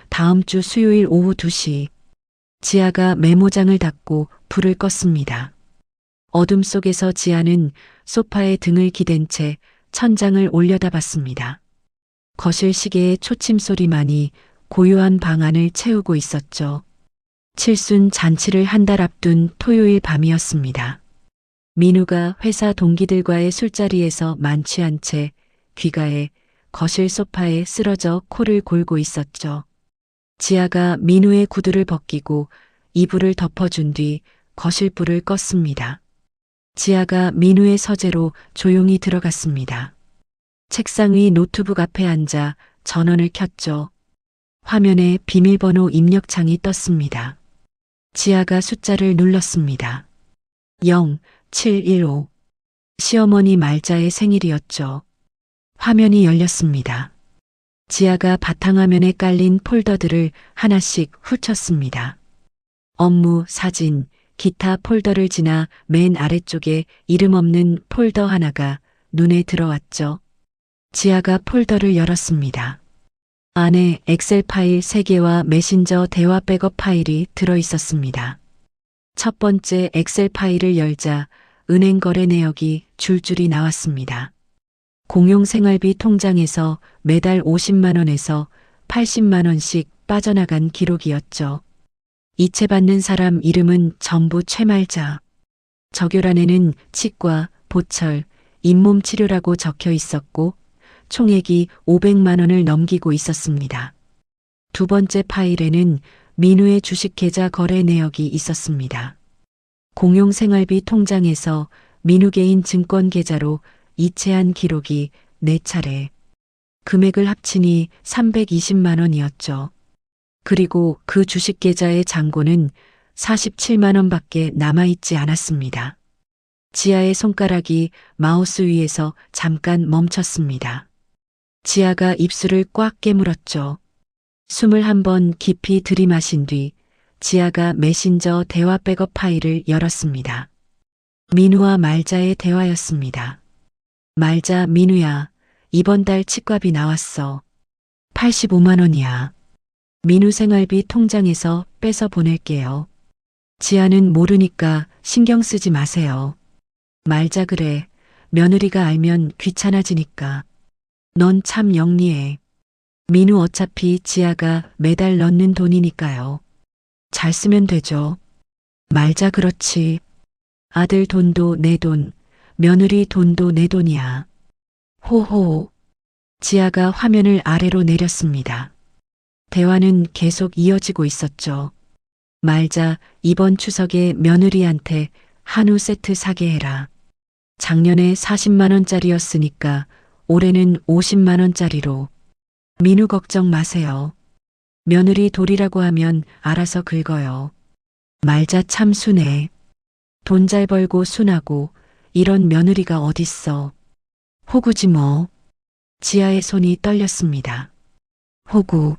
다음 주 수요일 오후 2시. 지아가 메모장을 닫고 불을 껐습니다. 어둠 속에서 지아는 소파에 등을 기댄 채 천장을 올려다봤습니다. 거실 시계의 초침 소리만이 고요한 방 안을 채우고 있었죠. 칠순 잔치를 한 달 앞둔 토요일 밤이었습니다. 민우가 회사 동기들과의 술자리에서 만취한 채 귀가해 거실 소파에 쓰러져 코를 골고 있었죠. 지아가 민우의 구두를 벗기고 이불을 덮어준 뒤 거실 불을 껐습니다. 지아가 민우의 서재로 조용히 들어갔습니다. 책상 위 노트북 앞에 앉아 전원을 켰죠. 화면에 비밀번호 입력창이 떴습니다. 지아가 숫자를 눌렀습니다. 0715. 시어머니 말자의 생일이었죠. 화면이 열렸습니다. 지아가 바탕화면에 깔린 폴더들을 하나씩 훑었습니다. 업무, 사진, 기타 폴더를 지나 맨 아래쪽에 이름 없는 폴더 하나가 눈에 들어왔죠. 지아가 폴더를 열었습니다. 안에 엑셀 파일 3개와 메신저 대화 백업 파일이 들어 있었습니다. 첫 번째 엑셀 파일을 열자 은행 거래 내역이 줄줄이 나왔습니다. 공용 생활비 통장에서 매달 50만 원에서 80만 원씩 빠져나간 기록이었죠. 이체받는 사람 이름은 전부 최말자. 적요란에는 치과, 보철, 잇몸 치료라고 적혀 있었고 총액이 500만 원을 넘기고 있었습니다. 두 번째 파일에는 민우의 주식 계좌 거래 내역이 있었습니다. 공용 생활비 통장에서 민우 개인 증권 계좌로 이체한 기록이 4차례. 금액을 합치니 320만 원이었죠. 그리고 그 주식 계좌의 잔고는 47만 원밖에 남아있지 않았습니다. 지아의 손가락이 마우스 위에서 잠깐 멈췄습니다. 지아가 입술을 꽉 깨물었죠. 숨을 한번 깊이 들이마신 뒤 지아가 메신저 대화 백업 파일을 열었습니다. 민우와 말자의 대화였습니다. 말자, 민우야, 이번 달 치과비 나왔어. 85만 원이야. 민우 생활비 통장에서 빼서 보낼게요. 지아는 모르니까 신경 쓰지 마세요. 말자, 그래. 며느리가 알면 귀찮아지니까. 넌 참 영리해. 민우 어차피 지아가 매달 넣는 돈이니까요. 잘 쓰면 되죠. 말자, 그렇지. 아들 돈도 내 돈, 며느리 돈도 내 돈이야. 호호. 지아가 화면을 아래로 내렸습니다. 대화는 계속 이어지고 있었죠. 말자, 이번 추석에 며느리한테 한우 세트 사게 해라. 작년에 40만 원짜리였으니까 올해는 50만 원짜리로. 민우 걱정 마세요. 며느리 돌이라고 하면 알아서 긁어요. 말자 참 순해. 돈 잘 벌고 순하고 이런 며느리가 어딨어. 호구지 뭐. 지아의 손이 떨렸습니다. 호구.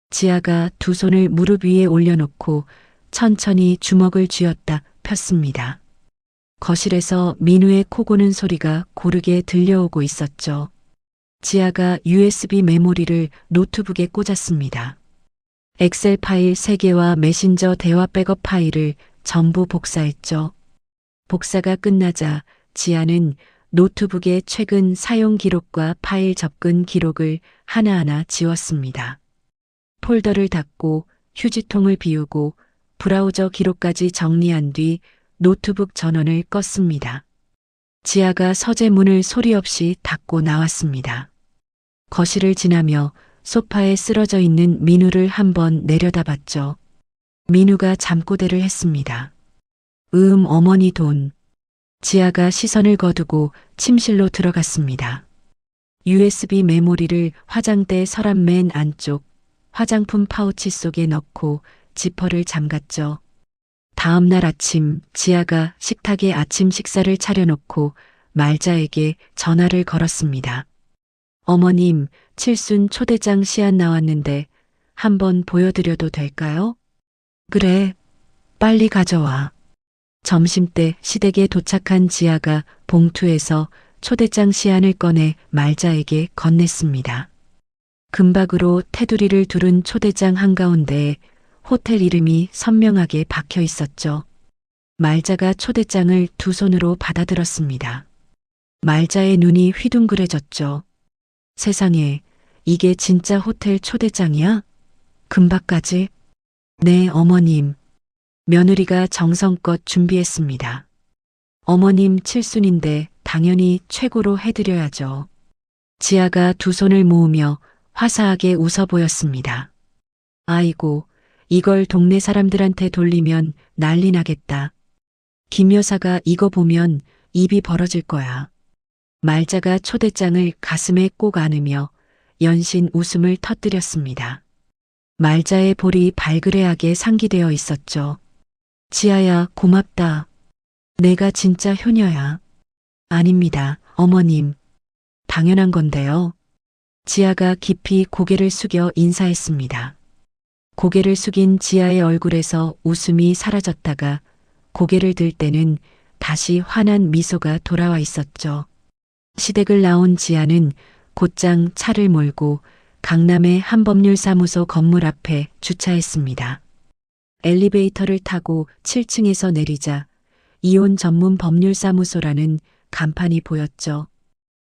지아가 두 손을 무릎 위에 올려놓고 천천히 주먹을 쥐었다 폈습니다. 거실에서 민우의 코 고는 소리가 고르게 들려오고 있었죠. 지아가 USB 메모리를 노트북에 꽂았습니다. 엑셀 파일 3개와 메신저 대화 백업 파일을 전부 복사했죠. 복사가 끝나자 지아는 노트북의 최근 사용 기록과 파일 접근 기록을 하나하나 지웠습니다. 폴더를 닫고 휴지통을 비우고 브라우저 기록까지 정리한 뒤 노트북 전원을 껐습니다. 지아가 서재 문을 소리 없이 닫고 나왔습니다. 거실을 지나며 소파에 쓰러져 있는 민우를 한번 내려다봤죠. 민우가 잠꼬대를 했습니다. 어머니 돈. 지아가 시선을 거두고 침실로 들어갔습니다. USB 메모리를 화장대 서랍 맨 안쪽 화장품 파우치 속에 넣고 지퍼를 잠갔죠. 다음 날 아침 지아가 식탁에 아침 식사를 차려놓고 말자에게 전화를 걸었습니다. 어머님, 칠순 초대장 시안 나왔는데 한번 보여드려도 될까요? 그래, 빨리 가져와. 점심때 시댁에 도착한 지아가 봉투에서 초대장 시안을 꺼내 말자에게 건넸습니다. 금박으로 테두리를 두른 초대장 한가운데에 호텔 이름이 선명하게 박혀 있었죠. 말자가 초대장을 두 손으로 받아들었습니다. 말자의 눈이 휘둥그레졌죠. 세상에, 이게 진짜 호텔 초대장이야? 금박까지? 네, 어머님. 며느리가 정성껏 준비했습니다. 어머님 칠순인데 당연히 최고로 해드려야죠. 지아가 두 손을 모으며 화사하게 웃어 보였습니다. 아이고, 이걸 동네 사람들한테 돌리면 난리 나겠다. 김 여사가 이거 보면 입이 벌어질 거야. 말자가 초대장을 가슴에 꼭 안으며 연신 웃음을 터뜨렸습니다. 말자의 볼이 발그레하게 상기되어 있었죠. 지아야, 고맙다. 내가 진짜 효녀야. 아닙니다, 어머님. 당연한 건데요. 지아가 깊이 고개를 숙여 인사했습니다. 고개를 숙인 지아의 얼굴에서 웃음이 사라졌다가 고개를 들 때는 다시 환한 미소가 돌아와 있었죠. 시댁을 나온 지아는 곧장 차를 몰고 강남의 한 법률사무소 건물 앞에 주차했습니다. 엘리베이터를 타고 7층에서 내리자 이혼 전문 법률사무소라는 간판이 보였죠.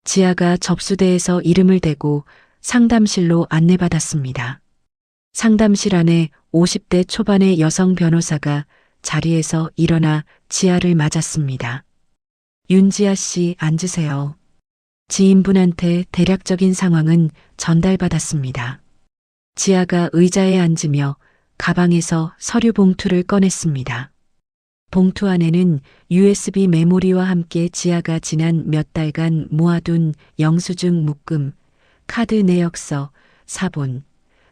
지아가 접수대에서 이름을 대고 상담실로 안내받았습니다. 상담실 안에 50대 초반의 여성 변호사가 자리에서 일어나 지아를 맞았습니다. 윤지아 씨, 앉으세요. 지인분한테 대략적인 상황은 전달받았습니다. 지아가 의자에 앉으며 가방에서 서류 봉투를 꺼냈습니다. 봉투 안에는 USB 메모리와 함께 지아가 지난 몇 달간 모아둔 영수증 묶음, 카드 내역서, 사본,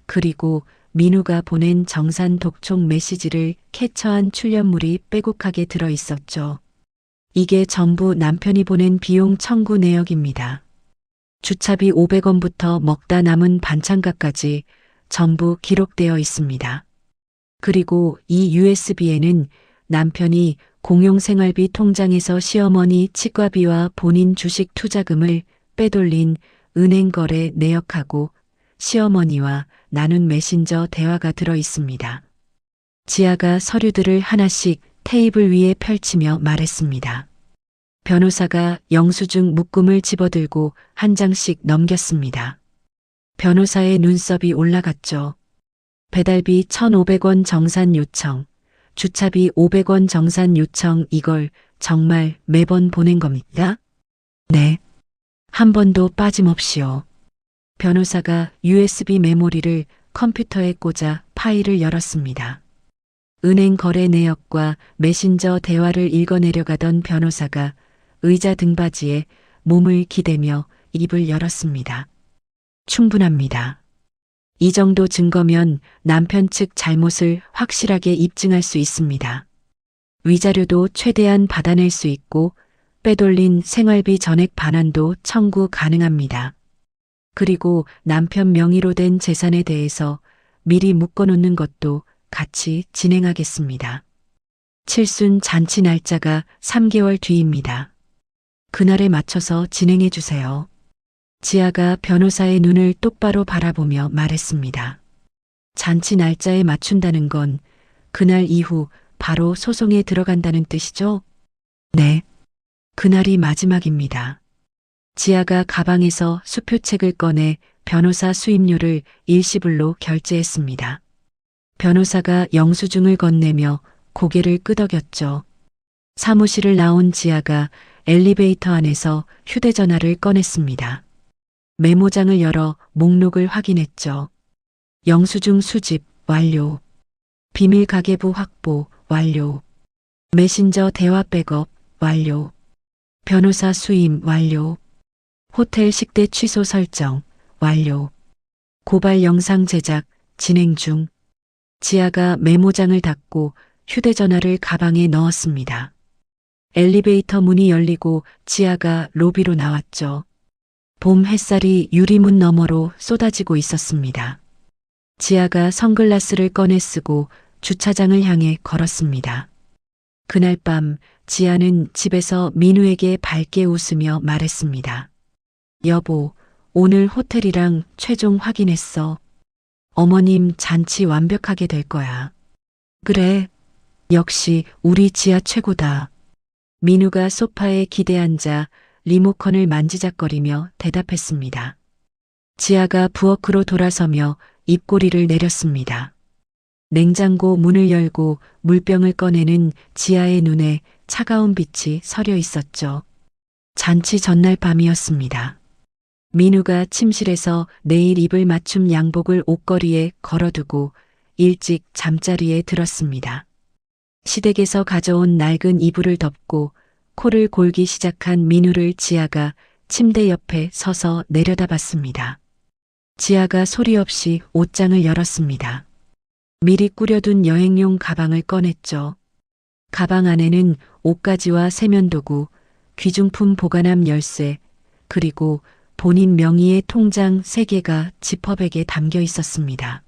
그리고 민우가 보낸 정산 독촉 메시지를 캡처한 출력물이 빼곡하게 들어 있었죠. 이게 전부 남편이 보낸 비용 청구 내역입니다. 주차비 500원부터 먹다 남은 반찬값까지 전부 기록되어 있습니다. 그리고 이 USB에는 남편이 공용생활비 통장에서 시어머니 치과비와 본인 주식 투자금을 빼돌린 은행 거래 내역하고 시어머니와 나눈 메신저 대화가 들어 있습니다. 지아가 서류들을 하나씩 테이블 위에 펼치며 말했습니다. 변호사가 영수증 묶음을 집어들고 한 장씩 넘겼습니다. 변호사의 눈썹이 올라갔죠. 배달비 1,500원 정산 요청, 주차비 500원 정산 요청, 이걸 정말 매번 보낸 겁니까? 네. 한 번도 빠짐없이요. 변호사가 USB 메모리를 컴퓨터에 꽂아 파일을 열었습니다. 은행 거래 내역과 메신저 대화를 읽어내려가던 변호사가 의자 등받이에 몸을 기대며 입을 열었습니다. 충분합니다. 이 정도 증거면 남편 측 잘못을 확실하게 입증할 수 있습니다. 위자료도 최대한 받아낼 수 있고 빼돌린 생활비 전액 반환도 청구 가능합니다. 그리고 남편 명의로 된 재산에 대해서 미리 묶어놓는 것도 같이 진행하겠습니다. 칠순 잔치 날짜가 3개월 뒤입니다. 그날에 맞춰서 진행해 주세요. 지아가 변호사의 눈을 똑바로 바라보며 말했습니다. 잔치 날짜에 맞춘다는 건 그날 이후 바로 소송에 들어간다는 뜻이죠? 네. 그날이 마지막입니다. 지아가 가방에서 수표책을 꺼내 변호사 수임료를 일시불로 결제했습니다. 변호사가 영수증을 건네며 고개를 끄덕였죠. 사무실을 나온 지아가 엘리베이터 안에서 휴대전화를 꺼냈습니다. 메모장을 열어 목록을 확인했죠. 영수증 수집 완료. 비밀 가계부 확보 완료. 메신저 대화 백업 완료. 변호사 수임 완료. 호텔 식대 취소 설정 완료. 고발 영상 제작 진행 중. 지아가 메모장을 닫고 휴대전화를 가방에 넣었습니다. 엘리베이터 문이 열리고 지아가 로비로 나왔죠. 봄 햇살이 유리문 너머로 쏟아지고 있었습니다. 지아가 선글라스를 꺼내 쓰고 주차장을 향해 걸었습니다. 그날 밤 지아는 집에서 민우에게 밝게 웃으며 말했습니다. 여보, 오늘 호텔이랑 최종 확인했어. 어머님 잔치 완벽하게 될 거야. 그래, 역시 우리 지아 최고다. 민우가 소파에 기대앉아 리모컨을 만지작거리며 대답했습니다. 지아가 부엌으로 돌아서며 입꼬리를 내렸습니다. 냉장고 문을 열고 물병을 꺼내는 지아의 눈에 차가운 빛이 서려 있었죠. 잔치 전날 밤이었습니다. 민우가 침실에서 내일 입을 맞춤 양복을 옷걸이에 걸어두고 일찍 잠자리에 들었습니다. 시댁에서 가져온 낡은 이불을 덮고 코를 골기 시작한 민우를 지아가 침대 옆에 서서 내려다봤습니다. 지아가 소리 없이 옷장을 열었습니다. 미리 꾸려둔 여행용 가방을 꺼냈죠. 가방 안에는 옷가지와 세면도구, 귀중품 보관함 열쇠, 그리고 본인 명의의 통장 3개가 지퍼백에 담겨 있었습니다.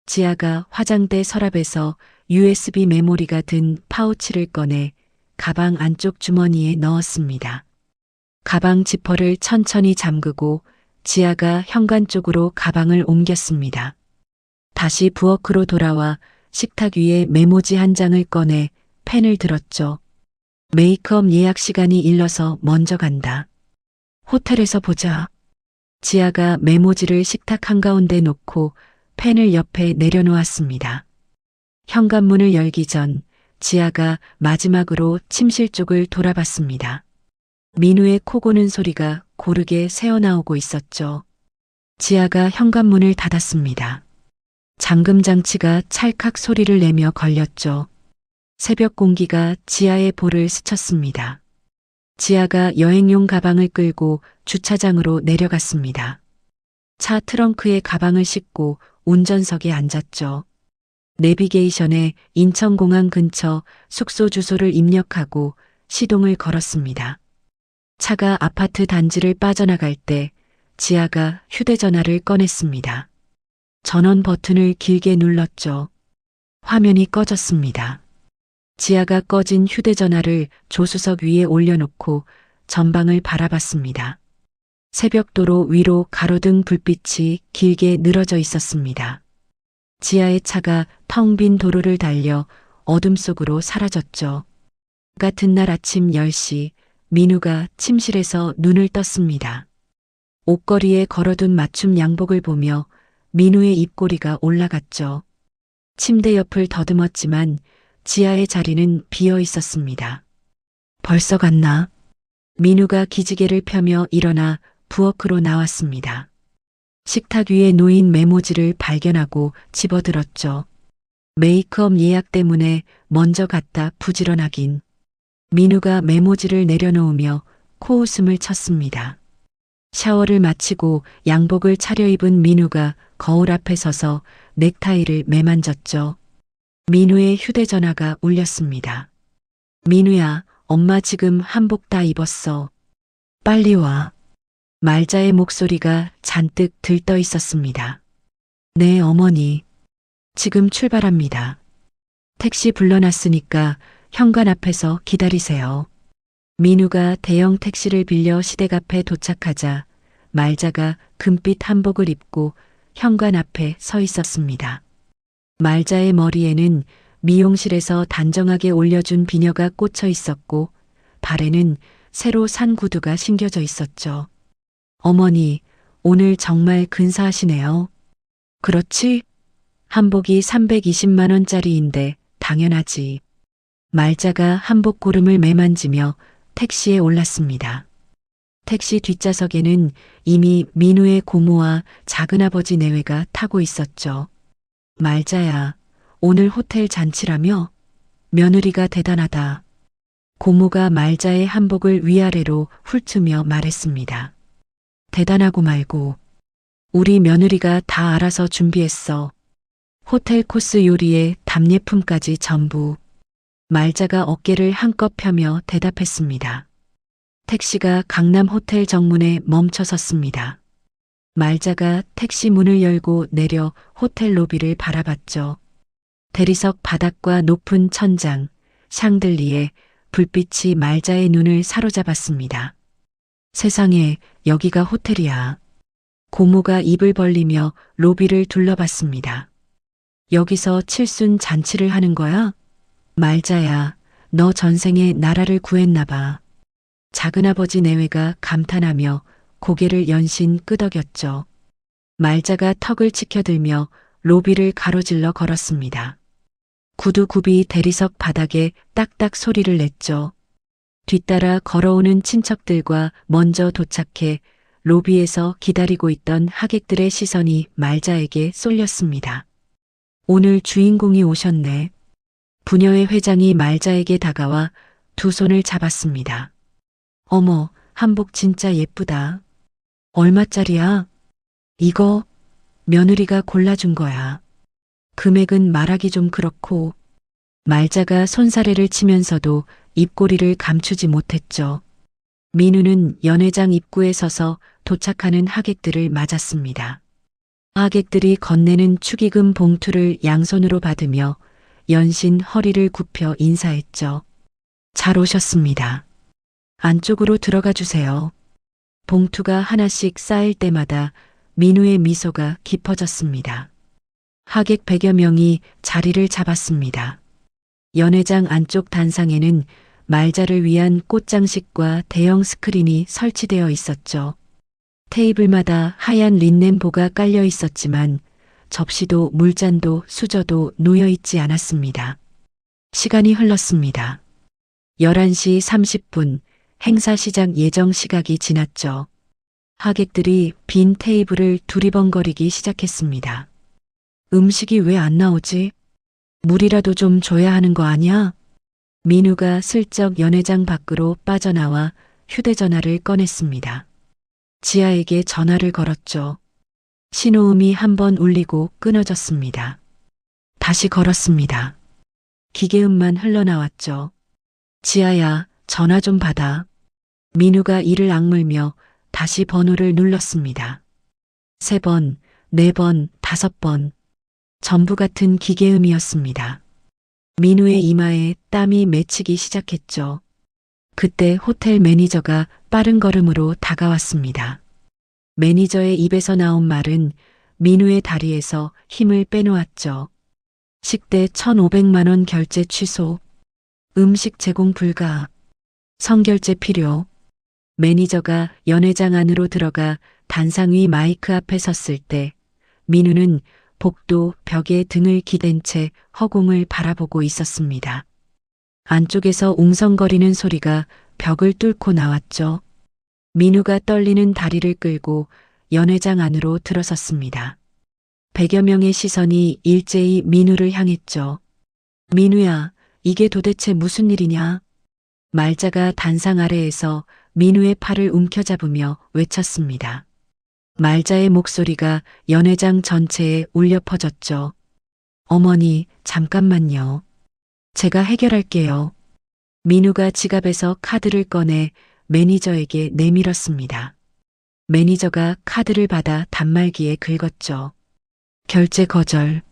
지아가 화장대 서랍에서 USB 메모리가 든 파우치를 꺼내 가방 안쪽 주머니에 넣었습니다. 가방 지퍼를 천천히 잠그고 지아가 현관 쪽으로 가방을 옮겼습니다. 다시 부엌으로 돌아와 식탁 위에 메모지 한 장을 꺼내 펜을 들었죠. 메이크업 예약 시간이 일러서 먼저 간다. 호텔에서 보자. 지아가 메모지를 식탁 한가운데 놓고 펜을 옆에 내려놓았습니다. 현관문을 열기 전 지아가 마지막으로 침실 쪽을 돌아봤습니다. 민우의 코 고는 소리가 고르게 새어나오고 있었죠. 지아가 현관문을 닫았습니다. 잠금 장치가 찰칵 소리를 내며 걸렸죠. 새벽 공기가 지아의 볼을 스쳤습니다. 지아가 여행용 가방을 끌고 주차장으로 내려갔습니다. 차 트렁크에 가방을 싣고 운전석에 앉았죠. 내비게이션에 인천공항 근처 숙소 주소를 입력하고 시동을 걸었습니다. 차가 아파트 단지를 빠져나갈 때 지아가 휴대전화를 꺼냈습니다. 전원 버튼을 길게 눌렀죠. 화면이 꺼졌습니다. 지아가 꺼진 휴대전화를 조수석 위에 올려놓고 전방을 바라봤습니다. 새벽도로 위로 가로등 불빛이 길게 늘어져 있었습니다. 지아의 차가 텅 빈 도로를 달려 어둠 속으로 사라졌죠. 같은 날 아침 10시 민우가 침실에서 눈을 떴습니다. 옷걸이에 걸어둔 맞춤 양복을 보며 민우의 입꼬리가 올라갔죠. 침대 옆을 더듬었지만 지아의 자리는 비어 있었습니다. 벌써 갔나? 민우가 기지개를 펴며 일어나 부엌으로 나왔습니다. 식탁 위에 놓인 메모지를 발견하고 집어들었죠. 메이크업 예약 때문에 먼저 갔다 부지런하긴. 민우가 메모지를 내려놓으며 코웃음을 쳤습니다. 샤워를 마치고 양복을 차려입은 민우가 거울 앞에 서서 넥타이를 매만졌죠. 민우의 휴대전화가 울렸습니다. 민우야, 엄마 지금 한복 다 입었어. 빨리 와. 말자의 목소리가 잔뜩 들떠 있었습니다. 네, 어머니. 지금 출발합니다. 택시 불러놨으니까 현관 앞에서 기다리세요. 민우가 대형 택시를 빌려 시댁 앞에 도착하자 말자가 금빛 한복을 입고 현관 앞에 서 있었습니다. 말자의 머리에는 미용실에서 단정하게 올려준 비녀가 꽂혀 있었고 발에는 새로 산 구두가 신겨져 있었죠. 어머니, 오늘 정말 근사하시네요. 그렇지? 한복이 320만 원짜리인데 당연하지. 말자가 한복 고름을 매만지며 택시에 올랐습니다. 택시 뒷좌석에는 이미 민우의 고모와 작은아버지 내외가 타고 있었죠. 말자야, 오늘 호텔 잔치라며? 며느리가 대단하다. 고모가 말자의 한복을 위아래로 훑으며 말했습니다. 대단하고 말고. 우리 며느리가 다 알아서 준비했어. 호텔 코스 요리에 답례품까지 전부. 말자가 어깨를 한껏 펴며 대답했습니다. 택시가 강남 호텔 정문에 멈춰 섰습니다. 말자가 택시 문을 열고 내려 호텔 로비를 바라봤죠. 대리석 바닥과 높은 천장, 샹들리에 불빛이 말자의 눈을 사로잡았습니다. 세상에, 여기가 호텔이야. 고모가 입을 벌리며 로비를 둘러봤습니다. 여기서 칠순 잔치를 하는 거야? 말자야, 너 전생에 나라를 구했나 봐. 작은아버지 내외가 감탄하며 고개를 연신 끄덕였죠. 말자가 턱을 치켜들며 로비를 가로질러 걸었습니다. 구두굽이 대리석 바닥에 딱딱 소리를 냈죠. 뒤따라 걸어오는 친척들과 먼저 도착해 로비에서 기다리고 있던 하객들의 시선이 말자에게 쏠렸습니다. 오늘 주인공이 오셨네. 부녀의 회장이 말자에게 다가와 두 손을 잡았습니다. 어머, 한복 진짜 예쁘다. 얼마짜리야? 이거 며느리가 골라준 거야. 금액은 말하기 좀 그렇고. 말자가 손사래를 치면서도 입꼬리를 감추지 못했죠. 민우는 연회장 입구에 서서 도착하는 하객들을 맞았습니다. 하객들이 건네는 축의금 봉투를 양손으로 받으며 연신 허리를 굽혀 인사했죠. 잘 오셨습니다. 안쪽으로 들어가 주세요. 봉투가 하나씩 쌓일 때마다 민우의 미소가 깊어졌습니다. 하객 100여 명이 자리를 잡았습니다. 연회장 안쪽 단상에는 말자를 위한 꽃장식과 대형 스크린이 설치되어 있었죠. 테이블마다 하얀 린넨보가 깔려 있었지만 접시도 물잔도 수저도 놓여 있지 않았습니다. 시간이 흘렀습니다. 11시 30분 행사 시작 예정 시각이 지났죠. 하객들이 빈 테이블을 두리번거리기 시작했습니다. 음식이 왜 안 나오지? 물이라도 좀 줘야 하는 거 아니야? 민우가 슬쩍 연회장 밖으로 빠져나와 휴대전화를 꺼냈습니다. 지아에게 전화를 걸었죠. 신호음이 한 번 울리고 끊어졌습니다. 다시 걸었습니다. 기계음만 흘러나왔죠. 지아야, 전화 좀 받아. 민우가 이를 악물며 다시 번호를 눌렀습니다. 3번, 4번, 5번. 전부 같은 기계음이었습니다. 민우의 이마에 땀이 맺히기 시작했죠. 그때 호텔 매니저가 빠른 걸음으로 다가왔습니다. 매니저의 입에서 나온 말은 민우의 다리에서 힘을 빼놓았죠. 식대 1,500만 원 결제 취소. 음식 제공 불가. 성결제 필요. 매니저가 연회장 안으로 들어가 단상 위 마이크 앞에 섰을 때 민우는 복도 벽에 등을 기댄 채 허공을 바라보고 있었습니다. 안쪽에서 웅성거리는 소리가 벽을 뚫고 나왔죠. 민우가 떨리는 다리를 끌고 연회장 안으로 들어섰습니다. 100여 명의 시선이 일제히 민우를 향했죠. 민우야, 이게 도대체 무슨 일이냐? 말자가 단상 아래에서 민우의 팔을 움켜잡으며 외쳤습니다. 말자의 목소리가 연회장 전체에 울려 퍼졌죠. 어머니, 잠깐만요. 제가 해결할게요. 민우가 지갑에서 카드를 꺼내 매니저에게 내밀었습니다. 매니저가 카드를 받아 단말기에 긁었죠. 결제 거절.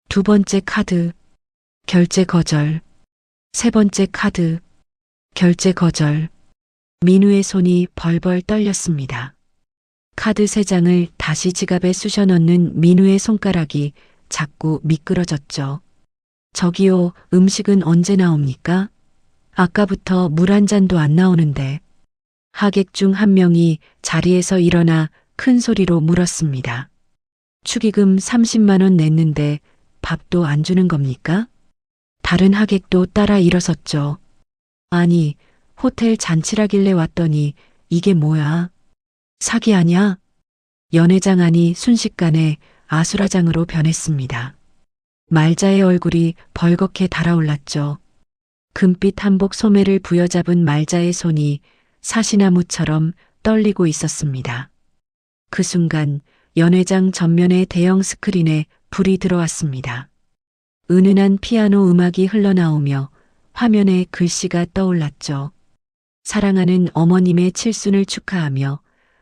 2번째 카드. 결제 거절. 3번째 카드. 결제 거절. 민우의 손이 벌벌 떨렸습니다. 카드 3장을 다시 지갑에 쑤셔 넣는 민우의 손가락이 자꾸 미끄러졌죠. 저기요, 음식은 언제 나옵니까? 아까부터 물 한 잔도 안 나오는데. 하객 중 한 명이 자리에서 일어나 큰 소리로 물었습니다. 축의금 30만 원 냈는데 밥도 안 주는 겁니까? 다른 하객도 따라 일어섰죠. 아니, 호텔 잔치라길래 왔더니 이게 뭐야? 사기 아냐? 연회장 안이 순식간에 아수라장으로 변했습니다. 말자의 얼굴이 벌겋게 달아올랐죠. 금빛 한복 소매를 부여잡은 말자의 손이 사시나무처럼 떨리고 있었습니다. 그 순간 연회장 전면의 대형 스크린에 불이 들어왔습니다. 은은한 피아노 음악이 흘러나오며 화면에 글씨가 떠올랐죠. 사랑하는 어머님의 칠순을 축하하며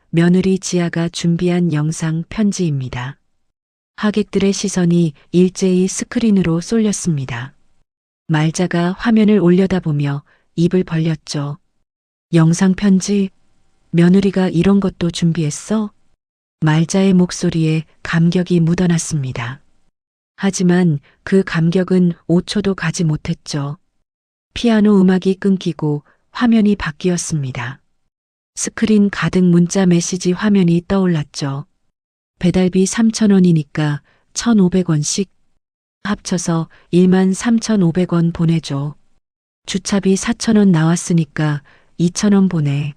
며느리 지아가 준비한 영상 편지입니다. 하객들의 시선이 일제히 스크린으로 쏠렸습니다. 말자가 화면을 올려다보며 입을 벌렸죠. 영상 편지? 며느리가 이런 것도 준비했어? 말자의 목소리에 감격이 묻어났습니다. 하지만 그 감격은 5초도 가지 못했죠. 피아노 음악이 끊기고 화면이 바뀌었습니다. 스크린 가득 문자 메시지 화면이 떠올랐죠. 배달비 3,000원이니까 1,500원씩 합쳐서 13,500원 보내줘. 주차비 4,000원 나왔으니까 2,000원 보내.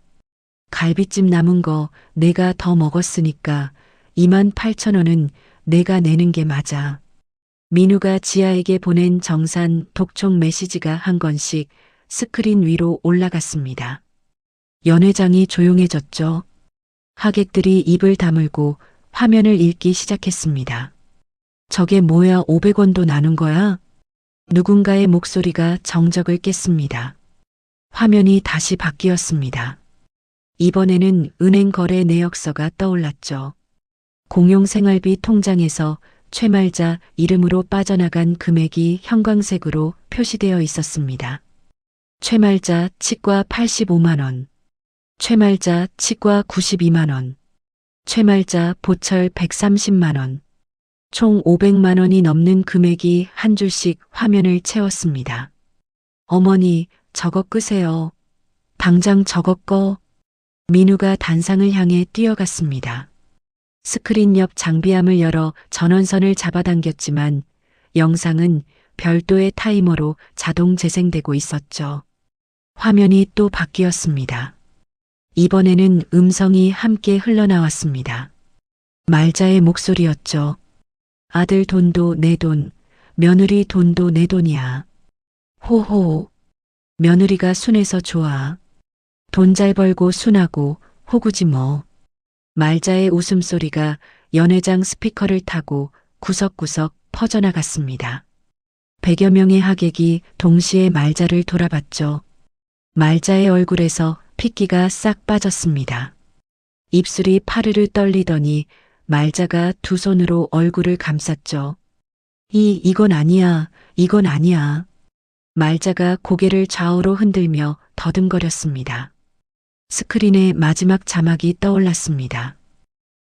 갈비찜 남은 거 내가 더 먹었으니까 28,000원은 내가 내는 게 맞아. 민우가 지아에게 보낸 정산 독촉 메시지가 한 건씩 스크린 위로 올라갔습니다. 연회장이 조용해졌죠. 하객들이 입을 다물고 화면을 읽기 시작했습니다. 저게 뭐야, 500원도 나눈 거야? 누군가의 목소리가 정적을 깼습니다. 화면이 다시 바뀌었습니다. 이번에는 은행 거래 내역서가 떠올랐죠. 공용생활비 통장에서 최말자 이름으로 빠져나간 금액이 형광색으로 표시되어 있었습니다. 최말자 치과 85만 원. 최말자 치과 92만 원, 최말자 보철 130만 원, 총 500만 원이 넘는 금액이 한 줄씩 화면을 채웠습니다. 어머니, 저거 끄세요. 당장 저거 꺼. 민우가 단상을 향해 뛰어갔습니다. 스크린 옆 장비함을 열어 전원선을 잡아당겼지만 영상은 별도의 타이머로 자동 재생되고 있었죠. 화면이 또 바뀌었습니다. 이번에는 음성이 함께 흘러나왔습니다. 말자의 목소리였죠. 아들 돈도 내 돈, 며느리 돈도 내 돈이야. 호호. 며느리가 순해서 좋아. 돈 잘 벌고 순하고 호구지 뭐. 말자의 웃음소리가 연회장 스피커를 타고 구석구석 퍼져나갔습니다. 100여 명의 하객이 동시에 말자를 돌아봤죠. 말자의 얼굴에서 핏기가 싹 빠졌습니다. 입술이 파르르 떨리더니 말자가 두 손으로 얼굴을 감쌌죠. 이건 아니야. 이건 아니야. 말자가 고개를 좌우로 흔들며 더듬거렸습니다. 스크린에 마지막 자막이 떠올랐습니다.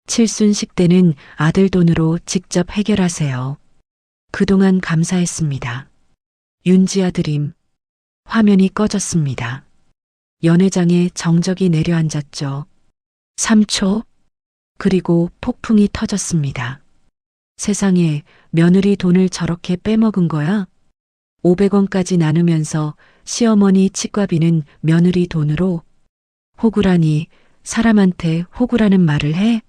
칠순식대는 아들 돈으로 직접 해결하세요. 그동안 감사했습니다. 윤지아 드림. 화면이 꺼졌습니다. 연회장에 정적이 내려앉았죠. 3초. 그리고 폭풍이 터졌습니다. 세상에, 며느리 돈을 저렇게 빼먹은 거야? 500원까지 나누면서 시어머니 치과비는 며느리 돈으로. 호구라니, 사람한테 호구라는 말을 해?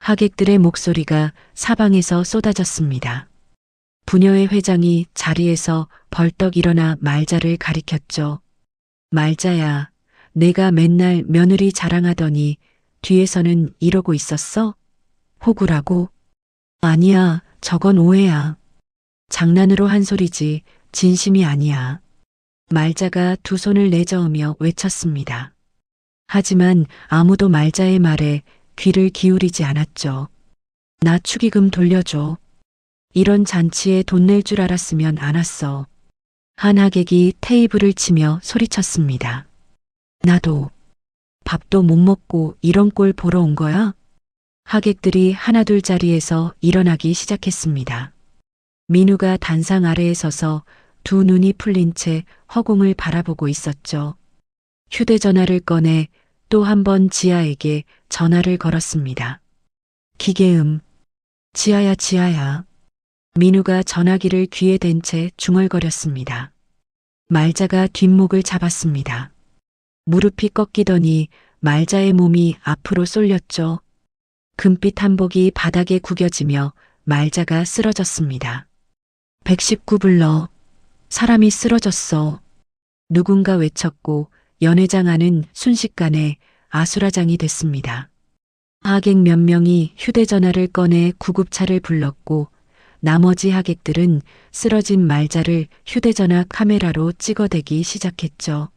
하객들의 목소리가 사방에서 쏟아졌습니다. 부녀회 회장이 자리에서 벌떡 일어나 말자를 가리켰죠. 말자야, 내가 맨날 며느리 자랑하더니 뒤에서는 이러고 있었어? 호구라고? 아니야, 저건 오해야. 장난으로 한 소리지 진심이 아니야. 말자가 두 손을 내저으며 외쳤습니다. 하지만 아무도 말자의 말에 귀를 기울이지 않았죠. 나 축의금 돌려줘. 이런 잔치에 돈 낼 줄 알았으면 안 왔어. 한 하객이 테이블을 치며 소리쳤습니다. 나도. 밥도 못 먹고 이런 꼴 보러 온 거야? 하객들이 하나둘 자리에서 일어나기 시작했습니다. 민우가 단상 아래에 서서 두 눈이 풀린 채 허공을 바라보고 있었죠. 휴대전화를 꺼내 또 한 번 지아에게 전화를 걸었습니다. 기계음. 지아야, 지아야. 민우가 전화기를 귀에 댄 채 중얼거렸습니다. 말자가 뒷목을 잡았습니다. 무릎이 꺾이더니 말자의 몸이 앞으로 쏠렸죠. 금빛 한복이 바닥에 구겨지며 말자가 쓰러졌습니다. 119 불러. 사람이 쓰러졌어. 누군가 외쳤고 연회장 안은 순식간에 아수라장이 됐습니다. 하객 몇 명이 휴대전화를 꺼내 구급차를 불렀고 나머지 하객들은 쓰러진 말자를 휴대전화 카메라로 찍어대기 시작했죠.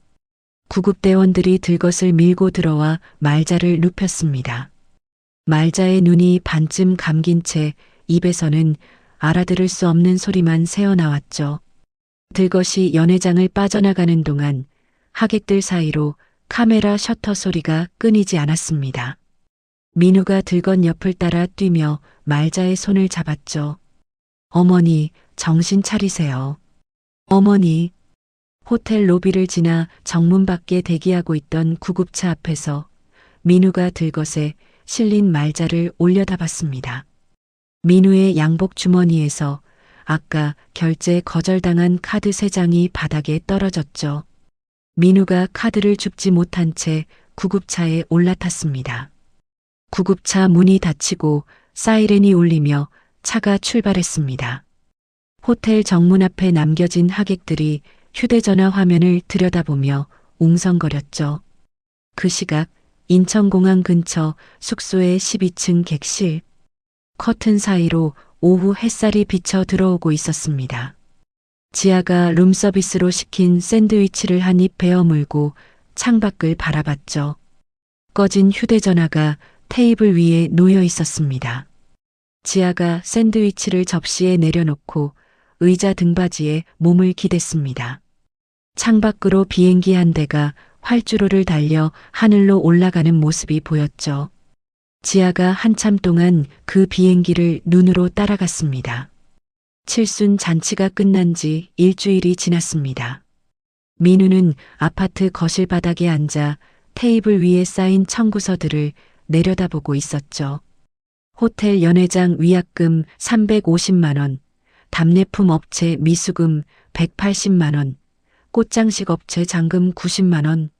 구급대원들이 들것을 밀고 들어와 말자를 눕혔습니다. 말자의 눈이 반쯤 감긴 채 입에서는 알아들을 수 없는 소리만 새어나왔죠. 들것이 연회장을 빠져나가는 동안 하객들 사이로 카메라 셔터 소리가 끊이지 않았습니다. 민우가 들건 옆을 따라 뛰며 말자의 손을 잡았죠. 어머니, 정신 차리세요. 어머니. 호텔 로비를 지나 정문 밖에 대기하고 있던 구급차 앞에서 민우가 들것에 실린 말자를 올려다봤습니다. 민우의 양복 주머니에서 아까 결제 거절당한 카드 3장이 바닥에 떨어졌죠. 민우가 카드를 줍지 못한 채 구급차에 올라탔습니다. 구급차 문이 닫히고 사이렌이 울리며 차가 출발했습니다. 호텔 정문 앞에 남겨진 하객들이 휴대전화 화면을 들여다보며 웅성거렸죠. 그 시각 인천공항 근처 숙소의 12층 객실. 커튼 사이로 오후 햇살이 비쳐 들어오고 있었습니다. 지아가 룸서비스로 시킨 샌드위치를 한 입 베어 물고 창밖을 바라봤죠. 꺼진 휴대전화가 테이블 위에 놓여 있었습니다. 지아가 샌드위치를 접시에 내려놓고 의자 등받이에 몸을 기댔습니다. 창밖으로 비행기 한 대가 활주로를 달려 하늘로 올라가는 모습이 보였죠. 지아가 한참 동안 그 비행기를 눈으로 따라갔습니다. 칠순 잔치가 끝난 지 일주일이 지났습니다. 민우는 아파트 거실 바닥에 앉아 테이블 위에 쌓인 청구서들을 내려다보고 있었죠. 호텔 연회장 위약금 350만 원, 답례품 업체 미수금 180만 원, 꽃장식 업체 잔금 90만 원.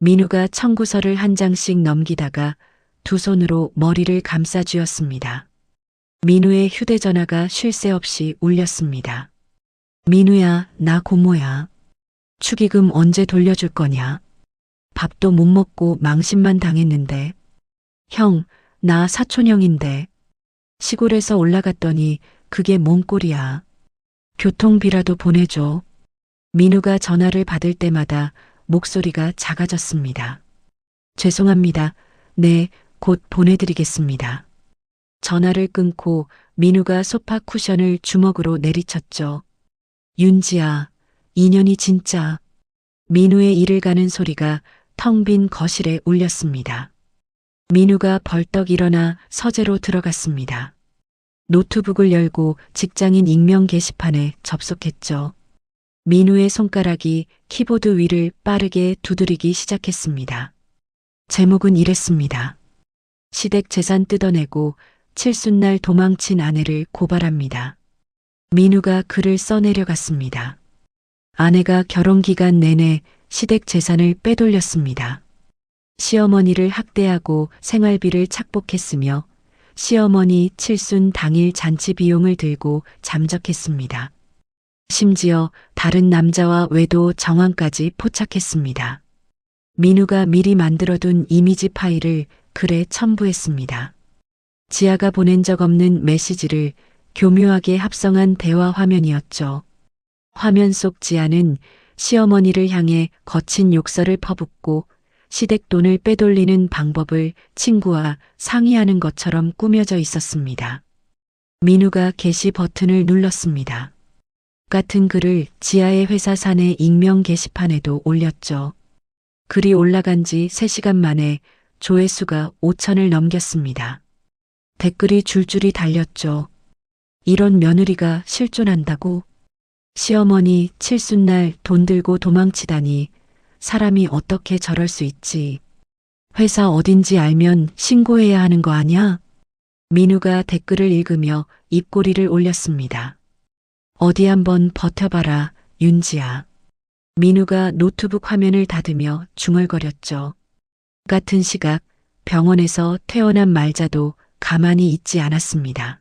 민우가 청구서를 한 장씩 넘기다가 두 손으로 머리를 감싸쥐었습니다. 민우의 휴대전화가 쉴 새 없이 울렸습니다. 민우야, 나 고모야. 축의금 언제 돌려줄 거냐? 밥도 못 먹고 망신만 당했는데. 형, 나 사촌형인데. 시골에서 올라갔더니 그게 뭔 꼴이야. 교통비라도 보내줘. 민우가 전화를 받을 때마다 목소리가 작아졌습니다. 죄송합니다. 네, 곧 보내드리겠습니다. 전화를 끊고 민우가 소파 쿠션을 주먹으로 내리쳤죠. 윤지야, 인연이 진짜. 민우의 이를 가는 소리가 텅 빈 거실에 울렸습니다. 민우가 벌떡 일어나 서재로 들어갔습니다. 노트북을 열고 직장인 익명 게시판에 접속했죠. 민우의 손가락이 키보드 위를 빠르게 두드리기 시작했습니다. 제목은 이랬습니다. 시댁 재산 뜯어내고 칠순날 도망친 아내를 고발합니다. 민우가 글을 써내려갔습니다. 아내가 결혼 기간 내내 시댁 재산을 빼돌렸습니다. 시어머니를 학대하고 생활비를 착복했으며 시어머니 칠순 당일 잔치 비용을 들고 잠적했습니다. 심지어 다른 남자와 외도 정황까지 포착했습니다. 민우가 미리 만들어둔 이미지 파일을 글에 첨부했습니다. 지아가 보낸 적 없는 메시지를 교묘하게 합성한 대화 화면이었죠. 화면 속 지아는 시어머니를 향해 거친 욕설을 퍼붓고 시댁 돈을 빼돌리는 방법을 친구와 상의하는 것처럼 꾸며져 있었습니다. 민우가 게시 버튼을 눌렀습니다. 같은 글을 지아의 회사 사내 익명 게시판에도 올렸죠. 글이 올라간 지 3시간 만에 조회수가 5천을 넘겼습니다. 댓글이 줄줄이 달렸죠. 이런 며느리가 실존한다고? 시어머니 칠순날 돈 들고 도망치다니 사람이 어떻게 저럴 수 있지? 회사 어딘지 알면 신고해야 하는 거 아냐? 민우가 댓글을 읽으며 입꼬리를 올렸습니다. 어디 한번 버텨봐라, 윤지야. 민우가 노트북 화면을 닫으며 중얼거렸죠. 같은 시각 병원에서 퇴원한 말자도 가만히 있지 않았습니다.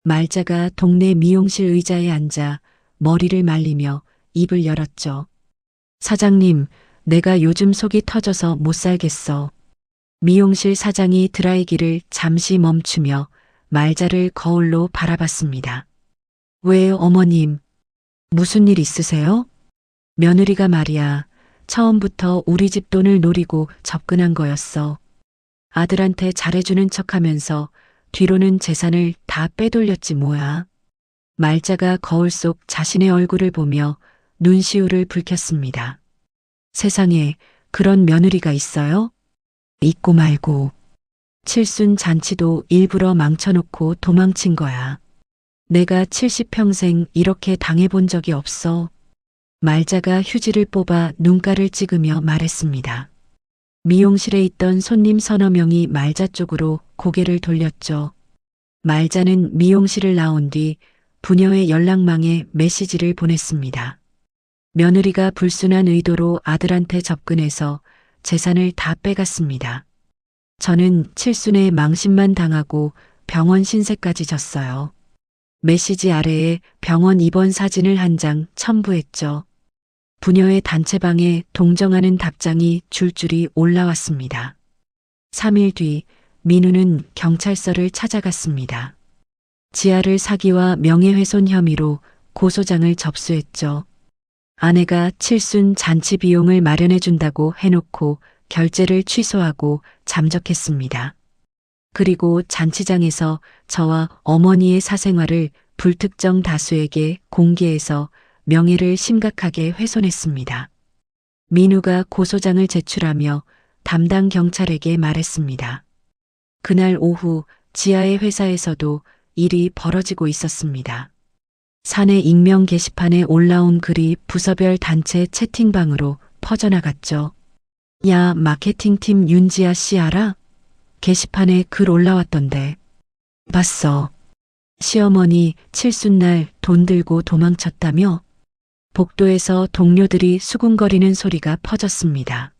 말자가 동네 미용실 의자에 앉아 머리를 말리며 입을 열었죠. 사장님, 내가 요즘 속이 터져서 못 살겠어. 미용실 사장이 드라이기를 잠시 멈추며 말자를 거울로 바라봤습니다. 왜요, 어머님? 무슨 일 있으세요? 며느리가 말이야. 처음부터 우리 집 돈을 노리고 접근한 거였어. 아들한테 잘해주는 척하면서 뒤로는 재산을 다 빼돌렸지 뭐야. 말자가 거울 속 자신의 얼굴을 보며 눈시울을 붉혔습니다. 세상에 그런 며느리가 있어요? 있고 말고. 칠순 잔치도 일부러 망쳐놓고 도망친 거야. 내가 70평생 이렇게 당해본 적이 없어. 말자가 휴지를 뽑아 눈가를 찍으며 말했습니다. 미용실에 있던 손님 서너 명이 말자 쪽으로 고개를 돌렸죠. 말자는 미용실을 나온 뒤 부녀의 연락망에 메시지를 보냈습니다. 며느리가 불순한 의도로 아들한테 접근해서 재산을 다 빼갔습니다. 저는 칠순에 망신만 당하고 병원 신세까지 졌어요. 메시지 아래에 병원 입원 사진을 한 장 첨부했죠. 부녀의 단체방에 동정하는 답장이 줄줄이 올라왔습니다. 3일 뒤 민우는 경찰서를 찾아갔습니다. 지아를 사기와 명예훼손 혐의로 고소장을 접수했죠. 아내가 칠순 잔치 비용을 마련해준다고 해놓고 결제를 취소하고 잠적했습니다. 그리고 잔치장에서 저와 어머니의 사생활을 불특정 다수에게 공개해서 명예를 심각하게 훼손했습니다. 민우가 고소장을 제출하며 담당 경찰에게 말했습니다. 그날 오후 지하의 회사에서도 일이 벌어지고 있었습니다. 사내 익명 게시판에 올라온 글이 부서별 단체 채팅방으로 퍼져나갔죠. 야, 마케팅팀 윤지아 씨 알아? 게시판에 글 올라왔던데. 봤어. 시어머니 칠순날 돈 들고 도망쳤다며? 복도에서 동료들이 수군거리는 소리가 퍼졌습니다.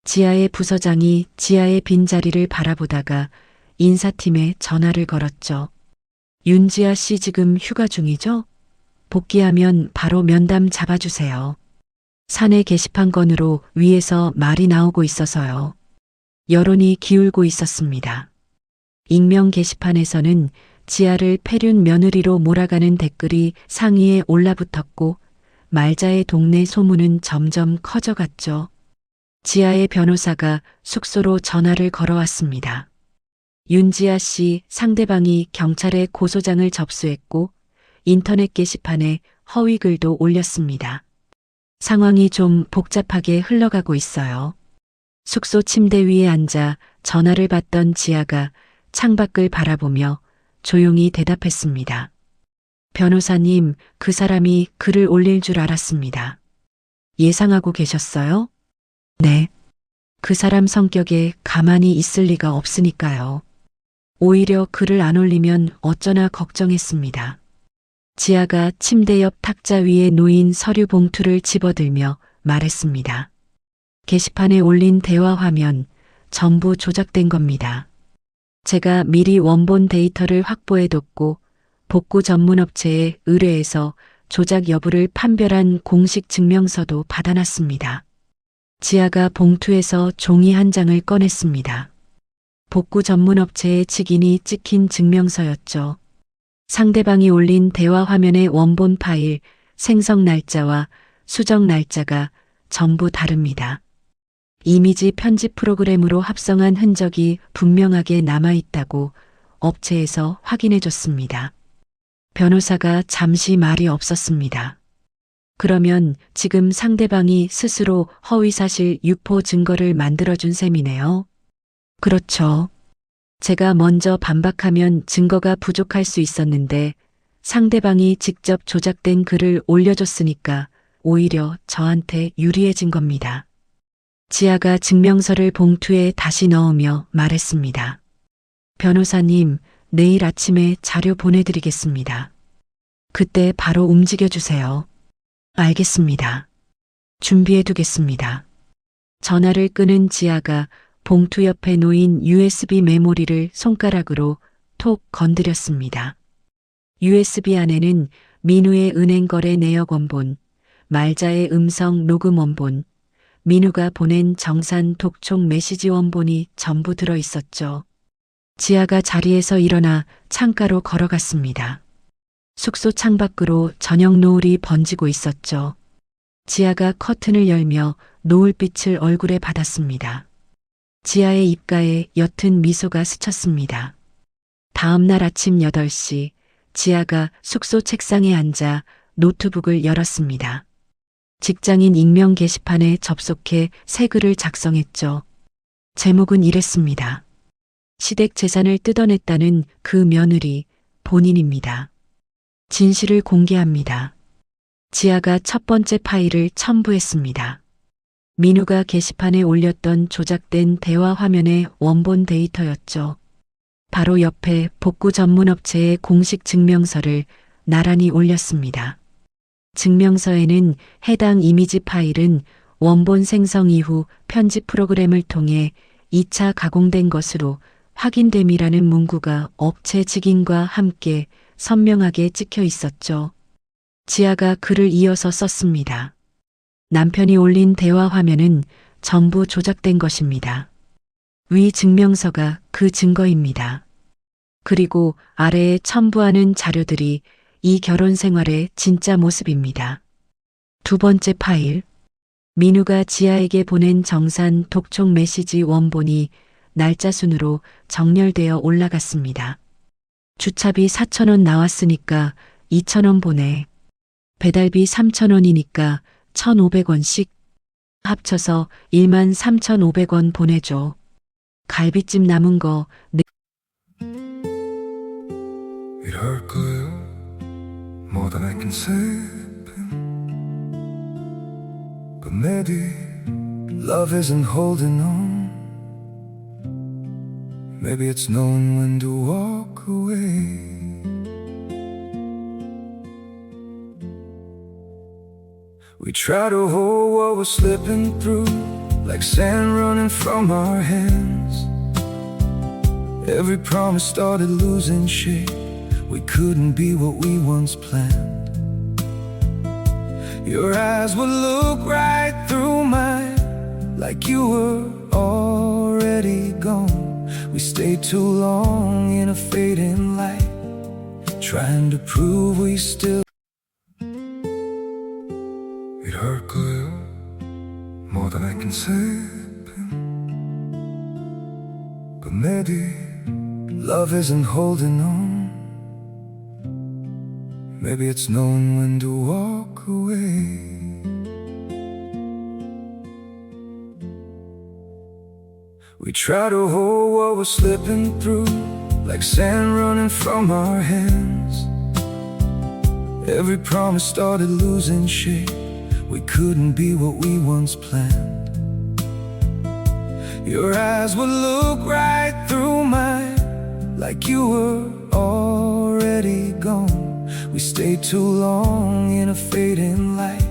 지하의 부서장이 지하의 빈자리를 바라보다가 인사팀에 전화를 걸었죠. 윤지아 씨 지금 휴가 중이죠? 복귀하면 바로 면담 잡아주세요. 사내 게시판 건으로 위에서 말이 나오고 있어서요. 여론이 기울고 있었습니다. 익명 게시판에서는 지아를 폐륜 며느리로 몰아가는 댓글이 상위에 올라붙었고 말자의 동네 소문은 점점 커져갔죠. 지아의 변호사가 숙소로 전화를 걸어왔습니다. 윤지아 씨 상대방이 경찰에 고소장을 접수했고 인터넷 게시판에 허위 글도 올렸습니다. 상황이 좀 복잡하게 흘러가고 있어요. 숙소 침대 위에 앉아 전화를 받던 지아가 창밖을 바라보며 조용히 대답했습니다. 변호사님, 그 사람이 글을 올릴 줄 알았습니다. 예상하고 계셨어요? 네. 그 사람 성격에 가만히 있을 리가 없으니까요. 오히려 글을 안 올리면 어쩌나 걱정했습니다. 지아가 침대 옆 탁자 위에 놓인 서류 봉투를 집어들며 말했습니다. 게시판에 올린 대화 화면 전부 조작된 겁니다. 제가 미리 원본 데이터를 확보해뒀고 복구 전문 업체에 의뢰해서 조작 여부를 판별한 공식 증명서도 받아놨습니다. 지아가 봉투에서 종이 한 장을 꺼냈습니다. 복구 전문 업체의 직인이 찍힌 증명서였죠. 상대방이 올린 대화 화면의 원본 파일, 생성 날짜와 수정 날짜가 전부 다릅니다. 이미지 편집 프로그램으로 합성한 흔적이 분명하게 남아있다고 업체에서 확인해줬습니다. 변호사가 잠시 말이 없었습니다. 그러면 지금 상대방이 스스로 허위사실 유포 증거를 만들어준 셈이네요. 그렇죠. 제가 먼저 반박하면 증거가 부족할 수 있었는데 상대방이 직접 조작된 글을 올려줬으니까 오히려 저한테 유리해진 겁니다. 지아가 증명서를 봉투에 다시 넣으며 말했습니다. 변호사님, 내일 아침에 자료 보내드리겠습니다. 그때 바로 움직여주세요. 알겠습니다. 준비해두겠습니다. 전화를 끄는 지아가 봉투 옆에 놓인 USB 메모리를 손가락으로 톡 건드렸습니다. USB 안에는 민우의 은행거래 내역 원본, 말자의 음성 녹음 원본, 민우가 보낸 정산 독촉 메시지 원본이 전부 들어 있었죠. 지아가 자리에서 일어나 창가로 걸어갔습니다. 숙소 창밖으로 저녁 노을이 번지고 있었죠. 지아가 커튼을 열며 노을빛을 얼굴에 받았습니다. 지아의 입가에 옅은 미소가 스쳤습니다. 다음 날 아침 8시 지아가 숙소 책상에 앉아 노트북을 열었습니다. 직장인 익명 게시판에 접속해 새 글을 작성했죠. 제목은 이랬습니다. 시댁 재산을 뜯어냈다는 그 며느리 본인입니다. 진실을 공개합니다. 지아가 첫 번째 파일을 첨부했습니다. 민우가 게시판에 올렸던 조작된 대화 화면의 원본 데이터였죠. 바로 옆에 복구 전문 업체의 공식 증명서를 나란히 올렸습니다. 증명서에는 해당 이미지 파일은 원본 생성 이후 편집 프로그램을 통해 2차 가공된 것으로 확인됨이라는 문구가 업체 직인과 함께 선명하게 찍혀 있었죠. 지아가 글을 이어서 썼습니다. 남편이 올린 대화 화면은 전부 조작된 것입니다. 위 증명서가 그 증거입니다. 그리고 아래에 첨부하는 자료들이 이 결혼 생활의 진짜 모습입니다. 두 번째 파일. 민우가 지아에게 보낸 정산 독촉 메시지 원본이 날짜 순으로 정렬되어 올라갔습니다. 주차비 4,000원 나왔으니까 2,000원 보내. 배달비 3,000원이니까 1,500원씩. 합쳐서 13,500원 보내줘. 갈비찜 남은 거 It hurt good, more than I can say. But maybe love isn't holding on. Maybe it's knowing when to walk away. We try to hold what we're slipping through, like sand running from our hands. Every promise started losing shape. We couldn't be what we once planned. Your eyes would look right through mine, like you were already gone. We stayed too long in a fading light, trying to prove we still. It hurt good, more than I can say. But maybe love isn't holding on. Maybe it's knowing when to walk away. We try to hold what we're slipping through, like sand running from our hands. Every promise started losing shape. We couldn't be what we once planned. Your eyes would look right through mine, like you were already gone. We stayed too long in a fading light,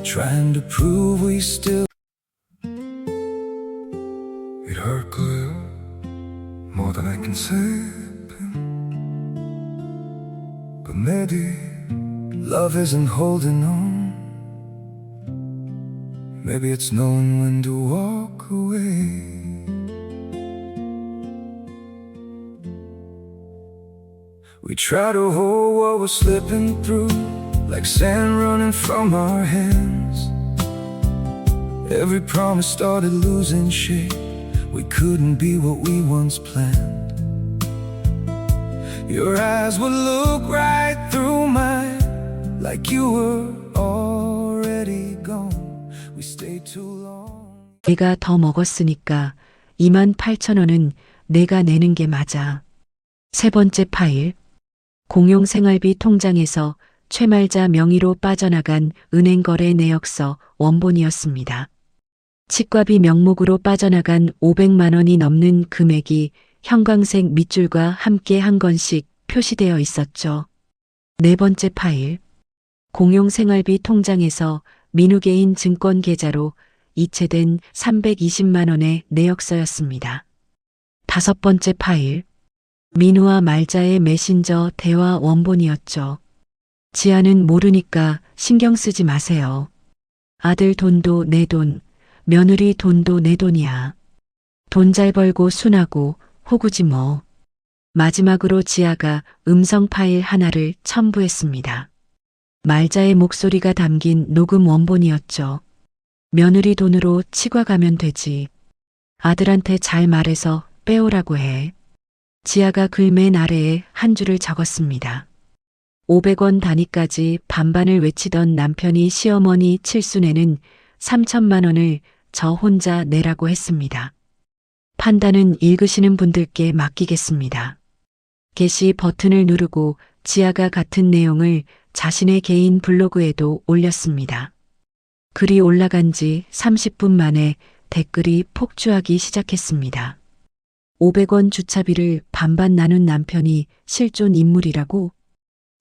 trying to prove we still. It hurt good, more than I can say. But maybe love isn't holding on. Maybe it's knowing when to walk away. We try to hold what we're slipping through, like sand running from our hands. Every promise started losing shape. We couldn't be what we once planned. Your eyes would look right through mine, like you were already gone. We stayed too long. 내가 더 먹었으니까 28,000원은 내가 내는 게 맞아. 세 번째 파일. 공용 생활비 통장에서 최말자 명의로 빠져나간 은행거래 내역서 원본이었습니다. 치과비 명목으로 빠져나간 500만 원이 넘는 금액이 형광색 밑줄과 함께 한 건씩 표시되어 있었죠. 네 번째 파일. 공용 생활비 통장에서 민우개인 증권 계좌로 이체된 320만 원의 내역서였습니다. 다섯 번째 파일. 민우와 말자의 메신저 대화 원본이었죠. 지아는 모르니까 신경 쓰지 마세요. 아들 돈도 내 돈, 며느리 돈도 내 돈이야. 돈 잘 벌고 순하고 호구지 뭐. 마지막으로 지아가 음성 파일 하나를 첨부했습니다. 말자의 목소리가 담긴 녹음 원본이었죠. 며느리 돈으로 치과 가면 되지. 아들한테 잘 말해서 빼오라고 해. 지아가 글 맨 아래에 한 줄을 적었습니다. 500원 단위까지 반반을 외치던 남편이 시어머니 칠순에는 3천만 원을 저 혼자 내라고 했습니다. 판단은 읽으시는 분들께 맡기겠습니다. 게시 버튼을 누르고 지아가 같은 내용을 자신의 개인 블로그에도 올렸습니다. 글이 올라간 지 30분 만에 댓글이 폭주하기 시작했습니다. 500원 주차비를 반반 나눈 남편이 실존 인물이라고?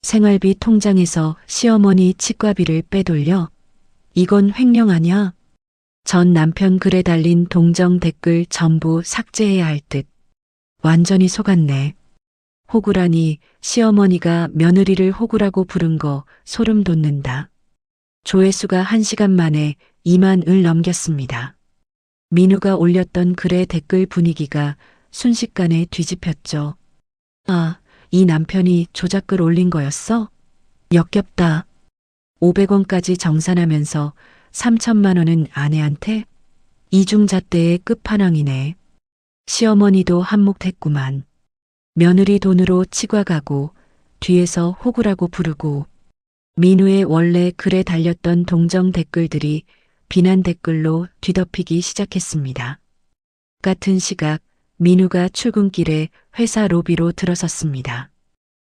생활비 통장에서 시어머니 치과비를 빼돌려? 이건 횡령 아냐? 전 남편 글에 달린 동정 댓글 전부 삭제해야 할 듯. 완전히 속았네. 호구라니 시어머니가 며느리를 호구라고 부른 거 소름 돋는다. 조회수가 1시간 만에 2만을 넘겼습니다. 민우가 올렸던 글의 댓글 분위기가 순식간에 뒤집혔죠. 아, 이 남편이 조작글 올린 거였어? 역겹다. 500원까지 정산하면서 3천만 원은 아내한테? 이중잣대의 끝판왕이네. 시어머니도 한몫했구만. 며느리 돈으로 치과 가고 뒤에서 호구라고 부르고 민우의 원래 글에 달렸던 동정 댓글들이 비난 댓글로 뒤덮이기 시작했습니다. 같은 시각 민우가 출근길에 회사 로비로 들어섰습니다.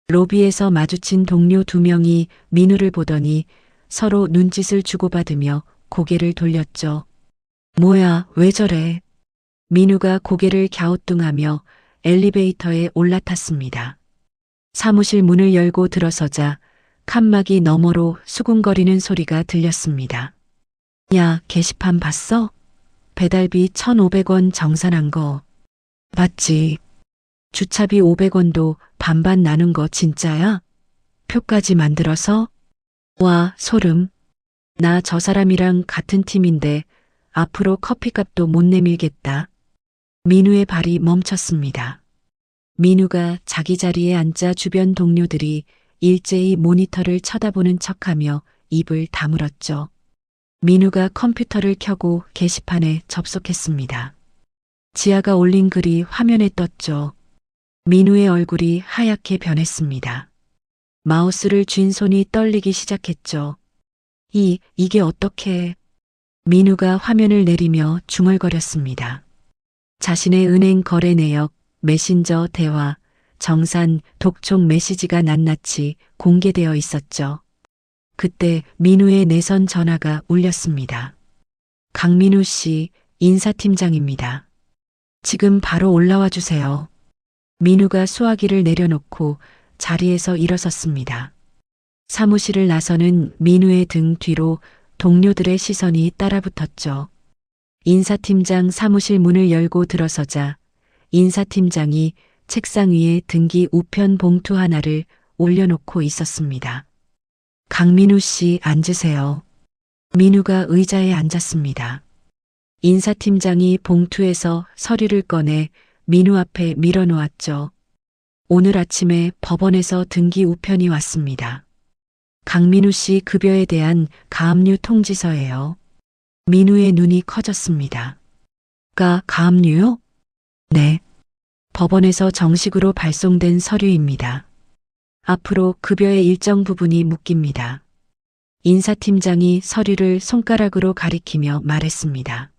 로비에서 마주친 동료 2명이 민우를 보더니 서로 눈짓을 주고받으며 고개를 돌렸죠. 뭐야, 왜 저래? 민우가 고개를 갸우뚱하며 엘리베이터에 올라탔습니다. 사무실 문을 열고 들어서자 칸막이 너머로 수군거리는 소리가 들렸습니다. 야, 게시판 봤어? 배달비 1,500원 정산한 거. 봤지? 주차비 500원도 반반 나눈 거 진짜야? 표까지 만들어서? 와, 소름. 나 저 사람이랑 같은 팀인데 앞으로 커피값도 못 내밀겠다. 민우의 발이 멈췄습니다. 민우가 자기 자리에 앉자 주변 동료들이 일제히 모니터를 쳐다보는 척하며 입을 다물었죠. 민우가 컴퓨터를 켜고 게시판에 접속했습니다. 지아가 올린 글이 화면에 떴죠. 민우의 얼굴이 하얗게 변했습니다. 마우스를 쥔 손이 떨리기 시작했죠. 이게 어떻게? 민우가 화면을 내리며 중얼거렸습니다. 자신의 은행 거래 내역, 메신저 대화, 정산, 독촉 메시지가 낱낱이 공개되어 있었죠. 그때 민우의 내선 전화가 울렸습니다. 강민우 씨, 인사팀장입니다. 지금 바로 올라와 주세요. 민우가 수화기를 내려놓고 자리에서 일어섰습니다. 사무실을 나서는 민우의 등 뒤로 동료들의 시선이 따라붙었죠. 인사팀장 사무실 문을 열고 들어서자 인사팀장이 책상 위에 등기 우편 봉투 하나를 올려놓고 있었습니다. 강민우 씨 앉으세요. 민우가 의자에 앉았습니다. 인사팀장이 봉투에서 서류를 꺼내 민우 앞에 밀어놓았죠. 오늘 아침에 법원에서 등기 우편이 왔습니다. 강민우 씨 급여에 대한 가압류 통지서예요. 민우의 눈이 커졌습니다. 가압류요? 네. 법원에서 정식으로 발송된 서류입니다. 앞으로 급여의 일정 부분이 묶입니다. 인사팀장이 서류를 손가락으로 가리키며 말했습니다.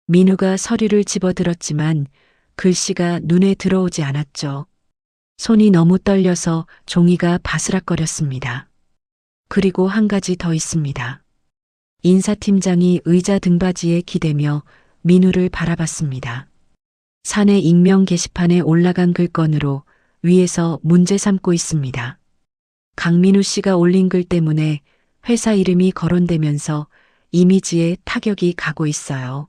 민우가 서류를 집어들었지만 글씨가 눈에 들어오지 않았죠. 손이 너무 떨려서 종이가 바스락거렸습니다. 그리고 한 가지 더 있습니다. 인사팀장이 의자 등받이에 기대며 민우를 바라봤습니다. 사내 익명 게시판에 올라간 글건으로 위에서 문제 삼고 있습니다. 강민우 씨가 올린 글 때문에 회사 이름이 거론되면서 이미지에 타격이 가고 있어요.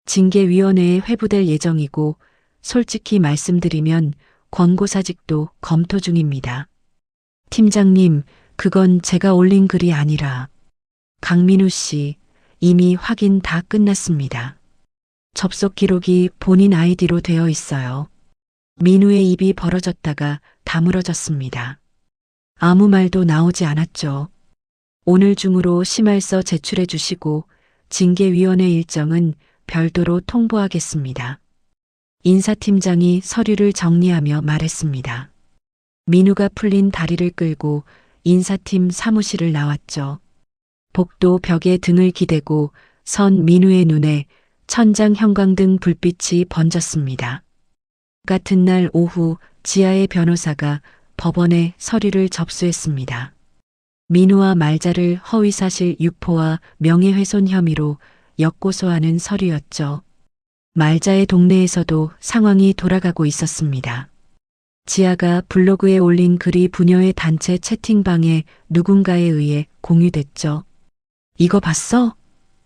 징계위원회에 회부될 예정이고 솔직히 말씀드리면 권고사직도 검토 중입니다. 팀장님, 그건 제가 올린 글이 아니라 강민우 씨 이미 확인 다 끝났습니다. 접속 기록이 본인 아이디로 되어 있어요. 민우의 입이 벌어졌다가 다물어졌습니다. 아무 말도 나오지 않았죠. 오늘 중으로 심할서 제출해 주시고 징계위원회 일정은 별도로 통보하겠습니다. 인사팀장이 서류를 정리하며 말했습니다. 민우가 풀린 다리를 끌고 인사팀 사무실을 나왔죠. 복도 벽에 등을 기대고 선 민우의 눈에 천장 형광등 불빛이 번졌습니다. 같은 날 오후 지아의 변호사가 법원에 서류를 접수했습니다. 민우와 말자를 허위사실 유포와 명예훼손 혐의로 역고소하는 서류였죠. 말자의 동네에서도 상황이 돌아가고 있었습니다. 지아가 블로그에 올린 글이 부녀의 단체 채팅방에 누군가에 의해 공유됐죠. 이거 봤어?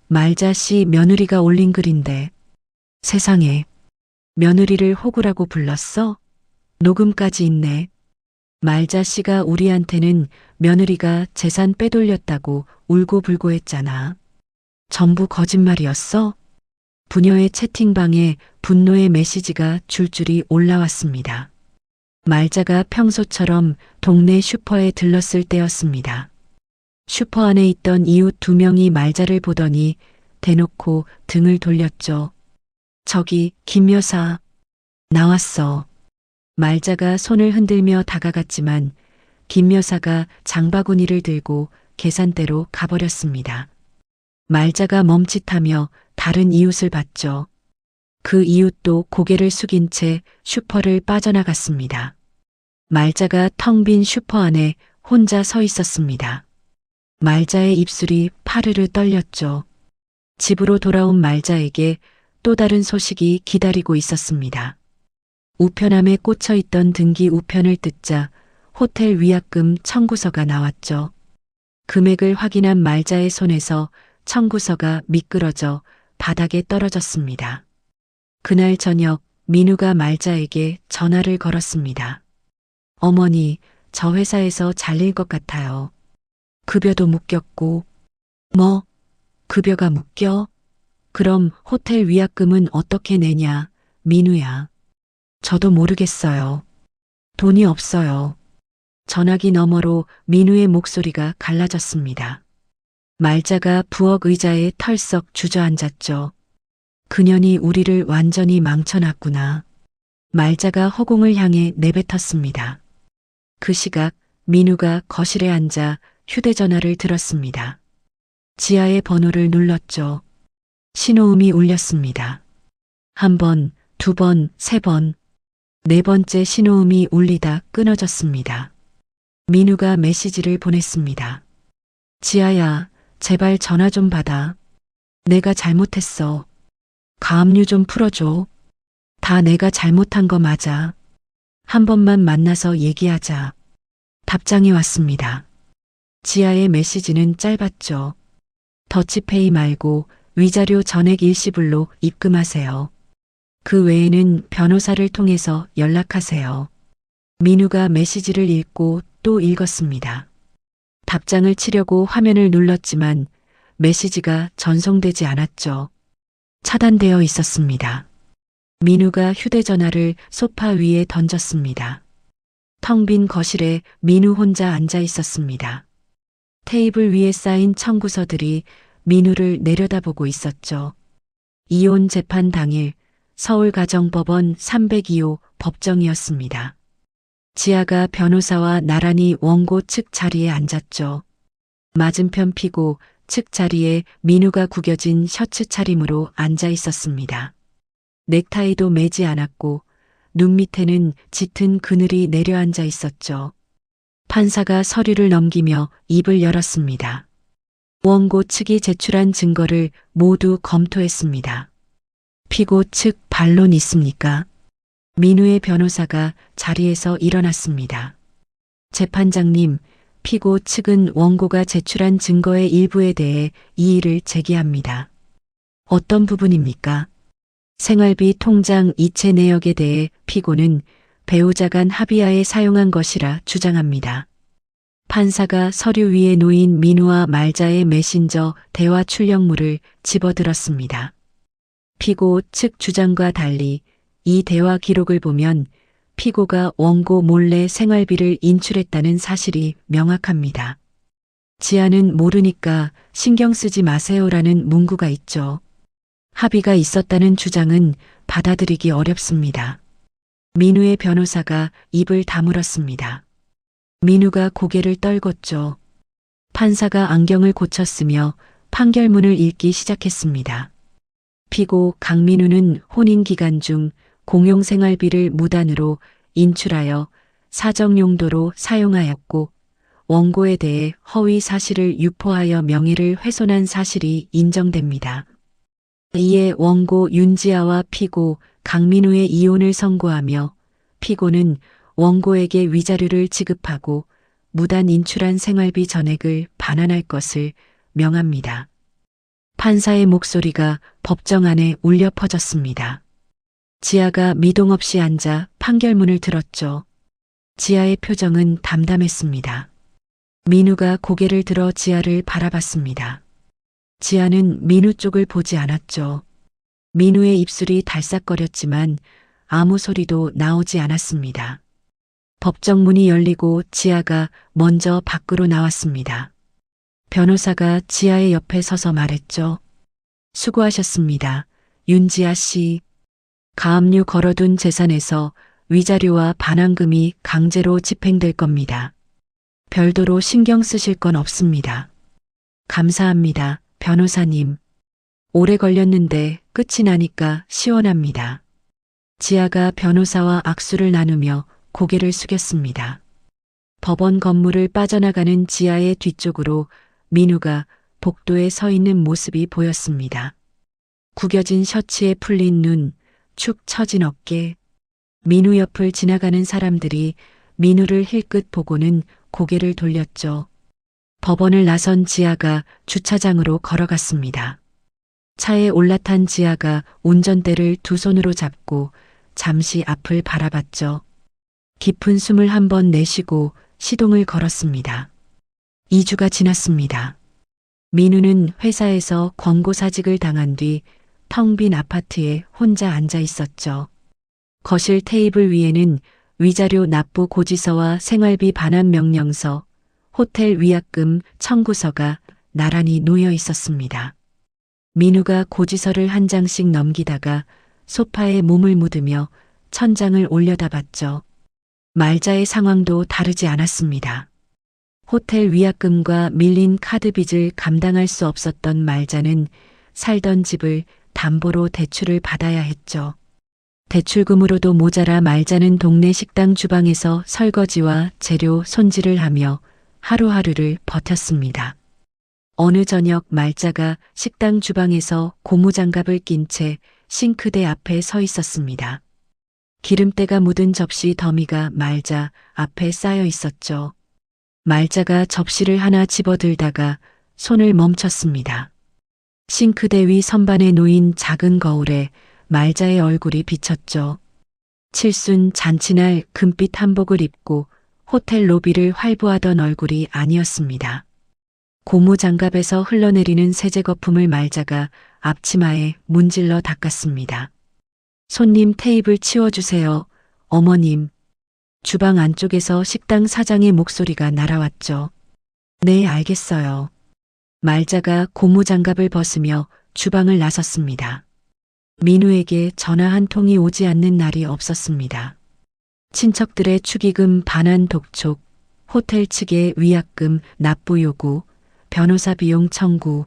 말자 씨 며느리가 올린 글인데. 세상에. 며느리를 호구라고 불렀어? 녹음까지 있네. 말자 씨가 우리한테는 며느리가 재산 빼돌렸다고 울고불고 했잖아. 전부 거짓말이었어? 부녀의 채팅방에 분노의 메시지가 줄줄이 올라왔습니다. 말자가 평소처럼 동네 슈퍼에 들렀을 때였습니다. 슈퍼 안에 있던 이웃 2명이 말자를 보더니 대놓고 등을 돌렸죠. 저기 김 여사 나왔어. 말자가 손을 흔들며 다가갔지만 김 여사가 장바구니를 들고 계산대로 가버렸습니다. 말자가 멈칫하며 다른 이웃을 봤죠. 그 이웃도 고개를 숙인 채 슈퍼를 빠져나갔습니다. 말자가 텅 빈 슈퍼 안에 혼자 서 있었습니다. 말자의 입술이 파르르 떨렸죠. 집으로 돌아온 말자에게 또 다른 소식이 기다리고 있었습니다. 우편함에 꽂혀 있던 등기 우편을 뜯자 호텔 위약금 청구서가 나왔죠. 금액을 확인한 말자의 손에서 청구서가 미끄러져 바닥에 떨어졌습니다. 그날 저녁 민우가 말자에게 전화를 걸었습니다. 어머니, 저 회사에서 잘릴 것 같아요. 급여도 묶였고. 뭐? 급여가 묶여? 그럼 호텔 위약금은 어떻게 내냐, 민우야. 저도 모르겠어요. 돈이 없어요. 전화기 너머로 민우의 목소리가 갈라졌습니다. 말자가 부엌 의자에 털썩 주저앉았죠. 그년이 우리를 완전히 망쳐놨구나. 말자가 허공을 향해 내뱉었습니다. 그 시각 민우가 거실에 앉아 휴대전화를 들었습니다. 지아의 번호를 눌렀죠. 신호음이 울렸습니다. 한 번, 두 번, 세 번. 네 번째 신호음이 울리다 끊어졌습니다. 민우가 메시지를 보냈습니다. 지아야, 제발 전화 좀 받아. 내가 잘못했어. 가압류 좀 풀어줘. 다 내가 잘못한 거 맞아. 한 번만 만나서 얘기하자. 답장이 왔습니다. 지아의 메시지는 짧았죠. 더치페이 말고 위자료 전액 일시불로 입금하세요. 그 외에는 변호사를 통해서 연락하세요. 민우가 메시지를 읽고 또 읽었습니다. 답장을 치려고 화면을 눌렀지만 메시지가 전송되지 않았죠. 차단되어 있었습니다. 민우가 휴대전화를 소파 위에 던졌습니다. 텅 빈 거실에 민우 혼자 앉아 있었습니다. 테이블 위에 쌓인 청구서들이 민우를 내려다보고 있었죠. 이혼 재판 당일 서울가정법원 302호 법정이었습니다. 지아가 변호사와 나란히 원고 측 자리에 앉았죠. 맞은편 피고 측 자리에 민우가 구겨진 셔츠 차림으로 앉아 있었습니다. 넥타이도 매지 않았고 눈 밑에는 짙은 그늘이 내려앉아 있었죠. 판사가 서류를 넘기며 입을 열었습니다. 원고 측이 제출한 증거를 모두 검토했습니다. 피고 측 반론 있습니까? 민우의 변호사가 자리에서 일어났습니다. 재판장님, 피고 측은 원고가 제출한 증거의 일부에 대해 이의를 제기합니다. 어떤 부분입니까? 생활비 통장 이체 내역에 대해 피고는 배우자 간 합의하에 사용한 것이라 주장합니다. 판사가 서류 위에 놓인 민우와 말자의 메신저 대화 출력물을 집어들었습니다. 피고 측 주장과 달리 이 대화 기록을 보면 피고가 원고 몰래 생활비를 인출했다는 사실이 명확합니다. 지아는 모르니까 신경 쓰지 마세요라는 문구가 있죠. 합의가 있었다는 주장은 받아들이기 어렵습니다. 민우의 변호사가 입을 다물었습니다. 민우가 고개를 떨궜죠. 판사가 안경을 고쳤으며 판결문을 읽기 시작했습니다. 피고 강민우는 혼인 기간 중 공용생활비를 무단으로 인출하여 사정용도로 사용하였고 원고에 대해 허위 사실을 유포하여 명예를 훼손한 사실이 인정됩니다. 이에 원고 윤지아와 피고 강민우의 이혼을 선고하며 피고는 원고에게 위자료를 지급하고 무단 인출한 생활비 전액을 반환할 것을 명합니다. 판사의 목소리가 법정 안에 울려 퍼졌습니다. 지아가 미동 없이 앉아 판결문을 들었죠. 지아의 표정은 담담했습니다. 민우가 고개를 들어 지아를 바라봤습니다. 지아는 민우 쪽을 보지 않았죠. 민우의 입술이 달싹거렸지만 아무 소리도 나오지 않았습니다. 법정 문이 열리고 지아가 먼저 밖으로 나왔습니다. 변호사가 지아의 옆에 서서 말했죠. 수고하셨습니다. 윤지아 씨. 가압류 걸어둔 재산에서 위자료와 반환금이 강제로 집행될 겁니다. 별도로 신경 쓰실 건 없습니다. 감사합니다, 변호사님. 오래 걸렸는데 끝이 나니까 시원합니다. 지아가 변호사와 악수를 나누며 고개를 숙였습니다. 법원 건물을 빠져나가는 지아의 뒤쪽으로 민우가 복도에 서 있는 모습이 보였습니다. 구겨진 셔츠에 풀린 눈, 축 처진 어깨. 민우 옆을 지나가는 사람들이 민우를 힐끗 보고는 고개를 돌렸죠. 법원을 나선 지아가 주차장으로 걸어갔습니다. 차에 올라탄 지아가 운전대를 두 손으로 잡고 잠시 앞을 바라봤죠. 깊은 숨을 한번 내쉬고 시동을 걸었습니다. 2주가 지났습니다. 민우는 회사에서 권고사직을 당한 뒤 텅 빈 아파트에 혼자 앉아 있었죠. 거실 테이블 위에는 위자료 납부 고지서와 생활비 반환 명령서, 호텔 위약금 청구서가 나란히 놓여 있었습니다. 민우가 고지서를 한 장씩 넘기다가 소파에 몸을 묻으며 천장을 올려다봤죠. 말자의 상황도 다르지 않았습니다. 호텔 위약금과 밀린 카드 빚을 감당할 수 없었던 말자는 살던 집을 담보로 대출을 받아야 했죠. 대출금으로도 모자라 말자는 동네 식당 주방에서 설거지와 재료 손질을 하며 하루하루를 버텼습니다. 어느 저녁 말자가 식당 주방에서 고무장갑을 낀 채 싱크대 앞에 서 있었습니다. 기름때가 묻은 접시 더미가 말자 앞에 쌓여 있었죠. 말자가 접시를 하나 집어들다가 손을 멈췄습니다. 싱크대 위 선반에 놓인 작은 거울에 말자의 얼굴이 비쳤죠. 칠순 잔치날 금빛 한복을 입고 호텔 로비를 활보하던 얼굴이 아니었습니다. 고무장갑에서 흘러내리는 세제 거품을 말자가 앞치마에 문질러 닦았습니다. 손님 테이블 치워주세요. 어머님. 주방 안쪽에서 식당 사장의 목소리가 날아왔죠. 네, 알겠어요. 말자가 고무장갑을 벗으며 주방을 나섰습니다. 민우에게 전화 한 통이 오지 않는 날이 없었습니다. 친척들의 축의금 반환 독촉, 호텔 측의 위약금 납부 요구, 변호사 비용 청구.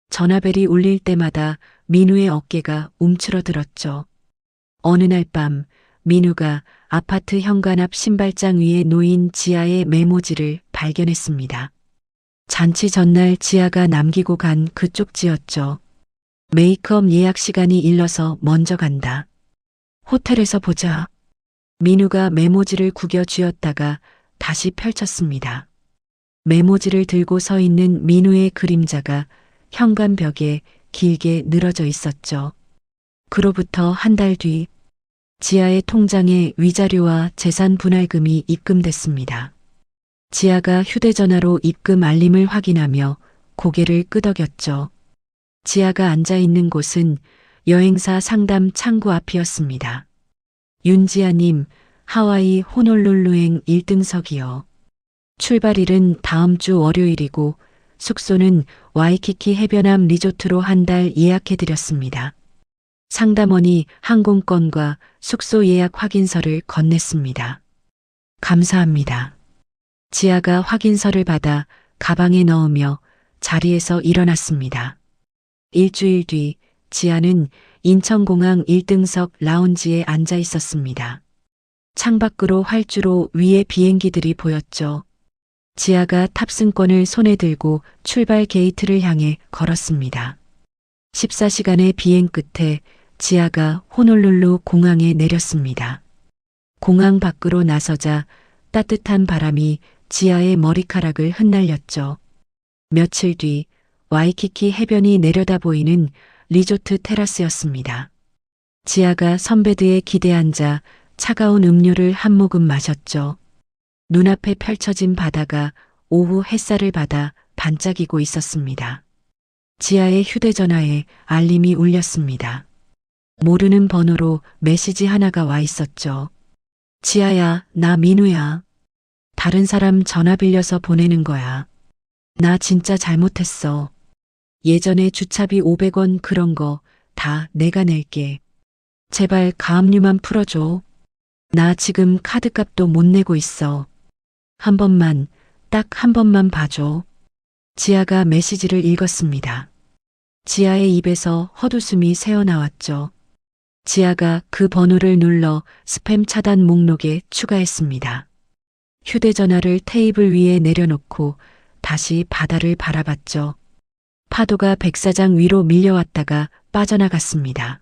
전화벨이 울릴 때마다 민우의 어깨가 움츠러들었죠. 어느 날 밤 민우가 아파트 현관 앞 신발장 위에 놓인 지아의 메모지를 발견했습니다. 잔치 전날 지아가 남기고 간 그 쪽지였죠. 메이크업 예약 시간이 일러서 먼저 간다. 호텔에서 보자. 민우가 메모지를 구겨 쥐었다가 다시 펼쳤습니다. 메모지를 들고 서 있는 민우의 그림자가 현관 벽에 길게 늘어져 있었죠. 그로부터 한 달 뒤 지아의 통장에 위자료와 재산 분할금이 입금됐습니다. 지아가 휴대전화로 입금 알림을 확인하며 고개를 끄덕였죠. 지아가 앉아 있는 곳은 여행사 상담 창구 앞이었습니다. 윤지아님, 하와이 호놀룰루행 1등석이요. 출발일은 다음 주 월요일이고 숙소는 와이키키 해변 앞 리조트로 한 달 예약해드렸습니다. 상담원이 항공권과 숙소 예약 확인서를 건넸습니다. 감사합니다. 지아가 확인서를 받아 가방에 넣으며 자리에서 일어났습니다. 일주일 뒤 지아는 인천공항 1등석 라운지에 앉아 있었습니다. 창밖으로 활주로 위에 비행기들이 보였죠. 지아가 탑승권을 손에 들고 출발 게이트를 향해 걸었습니다. 14시간의 비행 끝에 지아가 호놀룰루 공항에 내렸습니다. 공항 밖으로 나서자 따뜻한 바람이 지아의 머리카락을 흩날렸죠. 며칠 뒤 와이키키 해변이 내려다 보이는 리조트 테라스였습니다. 지아가 선베드에 기대 앉아 차가운 음료를 한 모금 마셨죠. 눈앞에 펼쳐진 바다가 오후 햇살을 받아 반짝이고 있었습니다. 지아의 휴대전화에 알림이 울렸습니다. 모르는 번호로 메시지 하나가 와 있었죠. 지아야, 나 민우야. 다른 사람 전화 빌려서 보내는 거야. 나 진짜 잘못했어. 예전에 주차비 500원 그런 거 다 내가 낼게. 제발 가압류만 풀어줘. 나 지금 카드값도 못 내고 있어. 한 번만, 딱 한 번만 봐줘. 지아가 메시지를 읽었습니다. 지아의 입에서 헛웃음이 새어나왔죠. 지아가 그 번호를 눌러 스팸 차단 목록에 추가했습니다. 휴대전화를 테이블 위에 내려놓고 다시 바다를 바라봤죠. 파도가 백사장 위로 밀려왔다가 빠져나갔습니다.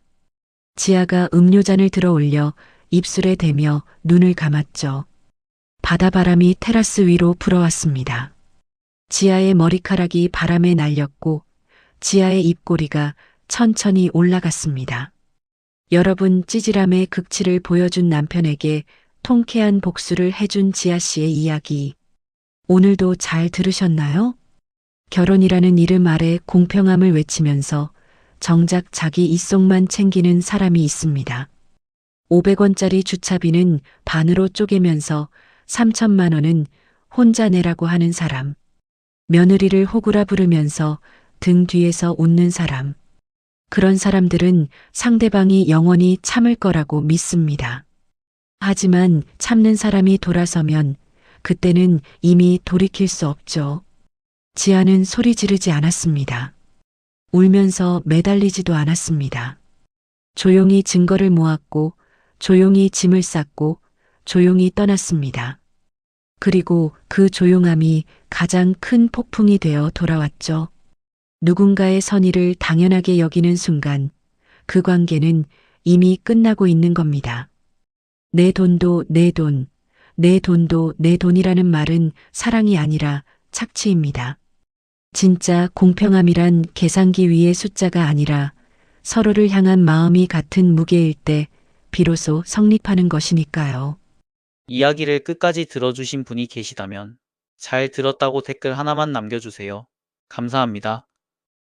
지아가 음료잔을 들어 올려 입술에 대며 눈을 감았죠. 바다바람이 테라스 위로 불어왔습니다. 지아의 머리카락이 바람에 날렸고 지아의 입꼬리가 천천히 올라갔습니다. 여러분, 찌질함의 극치를 보여준 남편에게 통쾌한 복수를 해준 지아 씨의 이야기. 오늘도 잘 들으셨나요? 결혼이라는 이름 아래 공평함을 외치면서 정작 자기 입속만 챙기는 사람이 있습니다. 500원짜리 주차비는 반으로 쪼개면서 3천만 원은 혼자 내라고 하는 사람. 며느리를 호구라 부르면서 등 뒤에서 웃는 사람. 그런 사람들은 상대방이 영원히 참을 거라고 믿습니다. 하지만 참는 사람이 돌아서면 그때는 이미 돌이킬 수 없죠. 지아는 소리 지르지 않았습니다. 울면서 매달리지도 않았습니다. 조용히 증거를 모았고 조용히 짐을 쌌고 조용히 떠났습니다. 그리고 그 조용함이 가장 큰 폭풍이 되어 돌아왔죠. 누군가의 선의를 당연하게 여기는 순간 그 관계는 이미 끝나고 있는 겁니다. 내 돈도 내 돈, 내 돈도 내 돈이라는 말은 사랑이 아니라 착취입니다. 진짜 공평함이란 계산기 위의 숫자가 아니라 서로를 향한 마음이 같은 무게일 때 비로소 성립하는 것이니까요. 이야기를 끝까지 들어주신 분이 계시다면 잘 들었다고 댓글 하나만 남겨주세요. 감사합니다.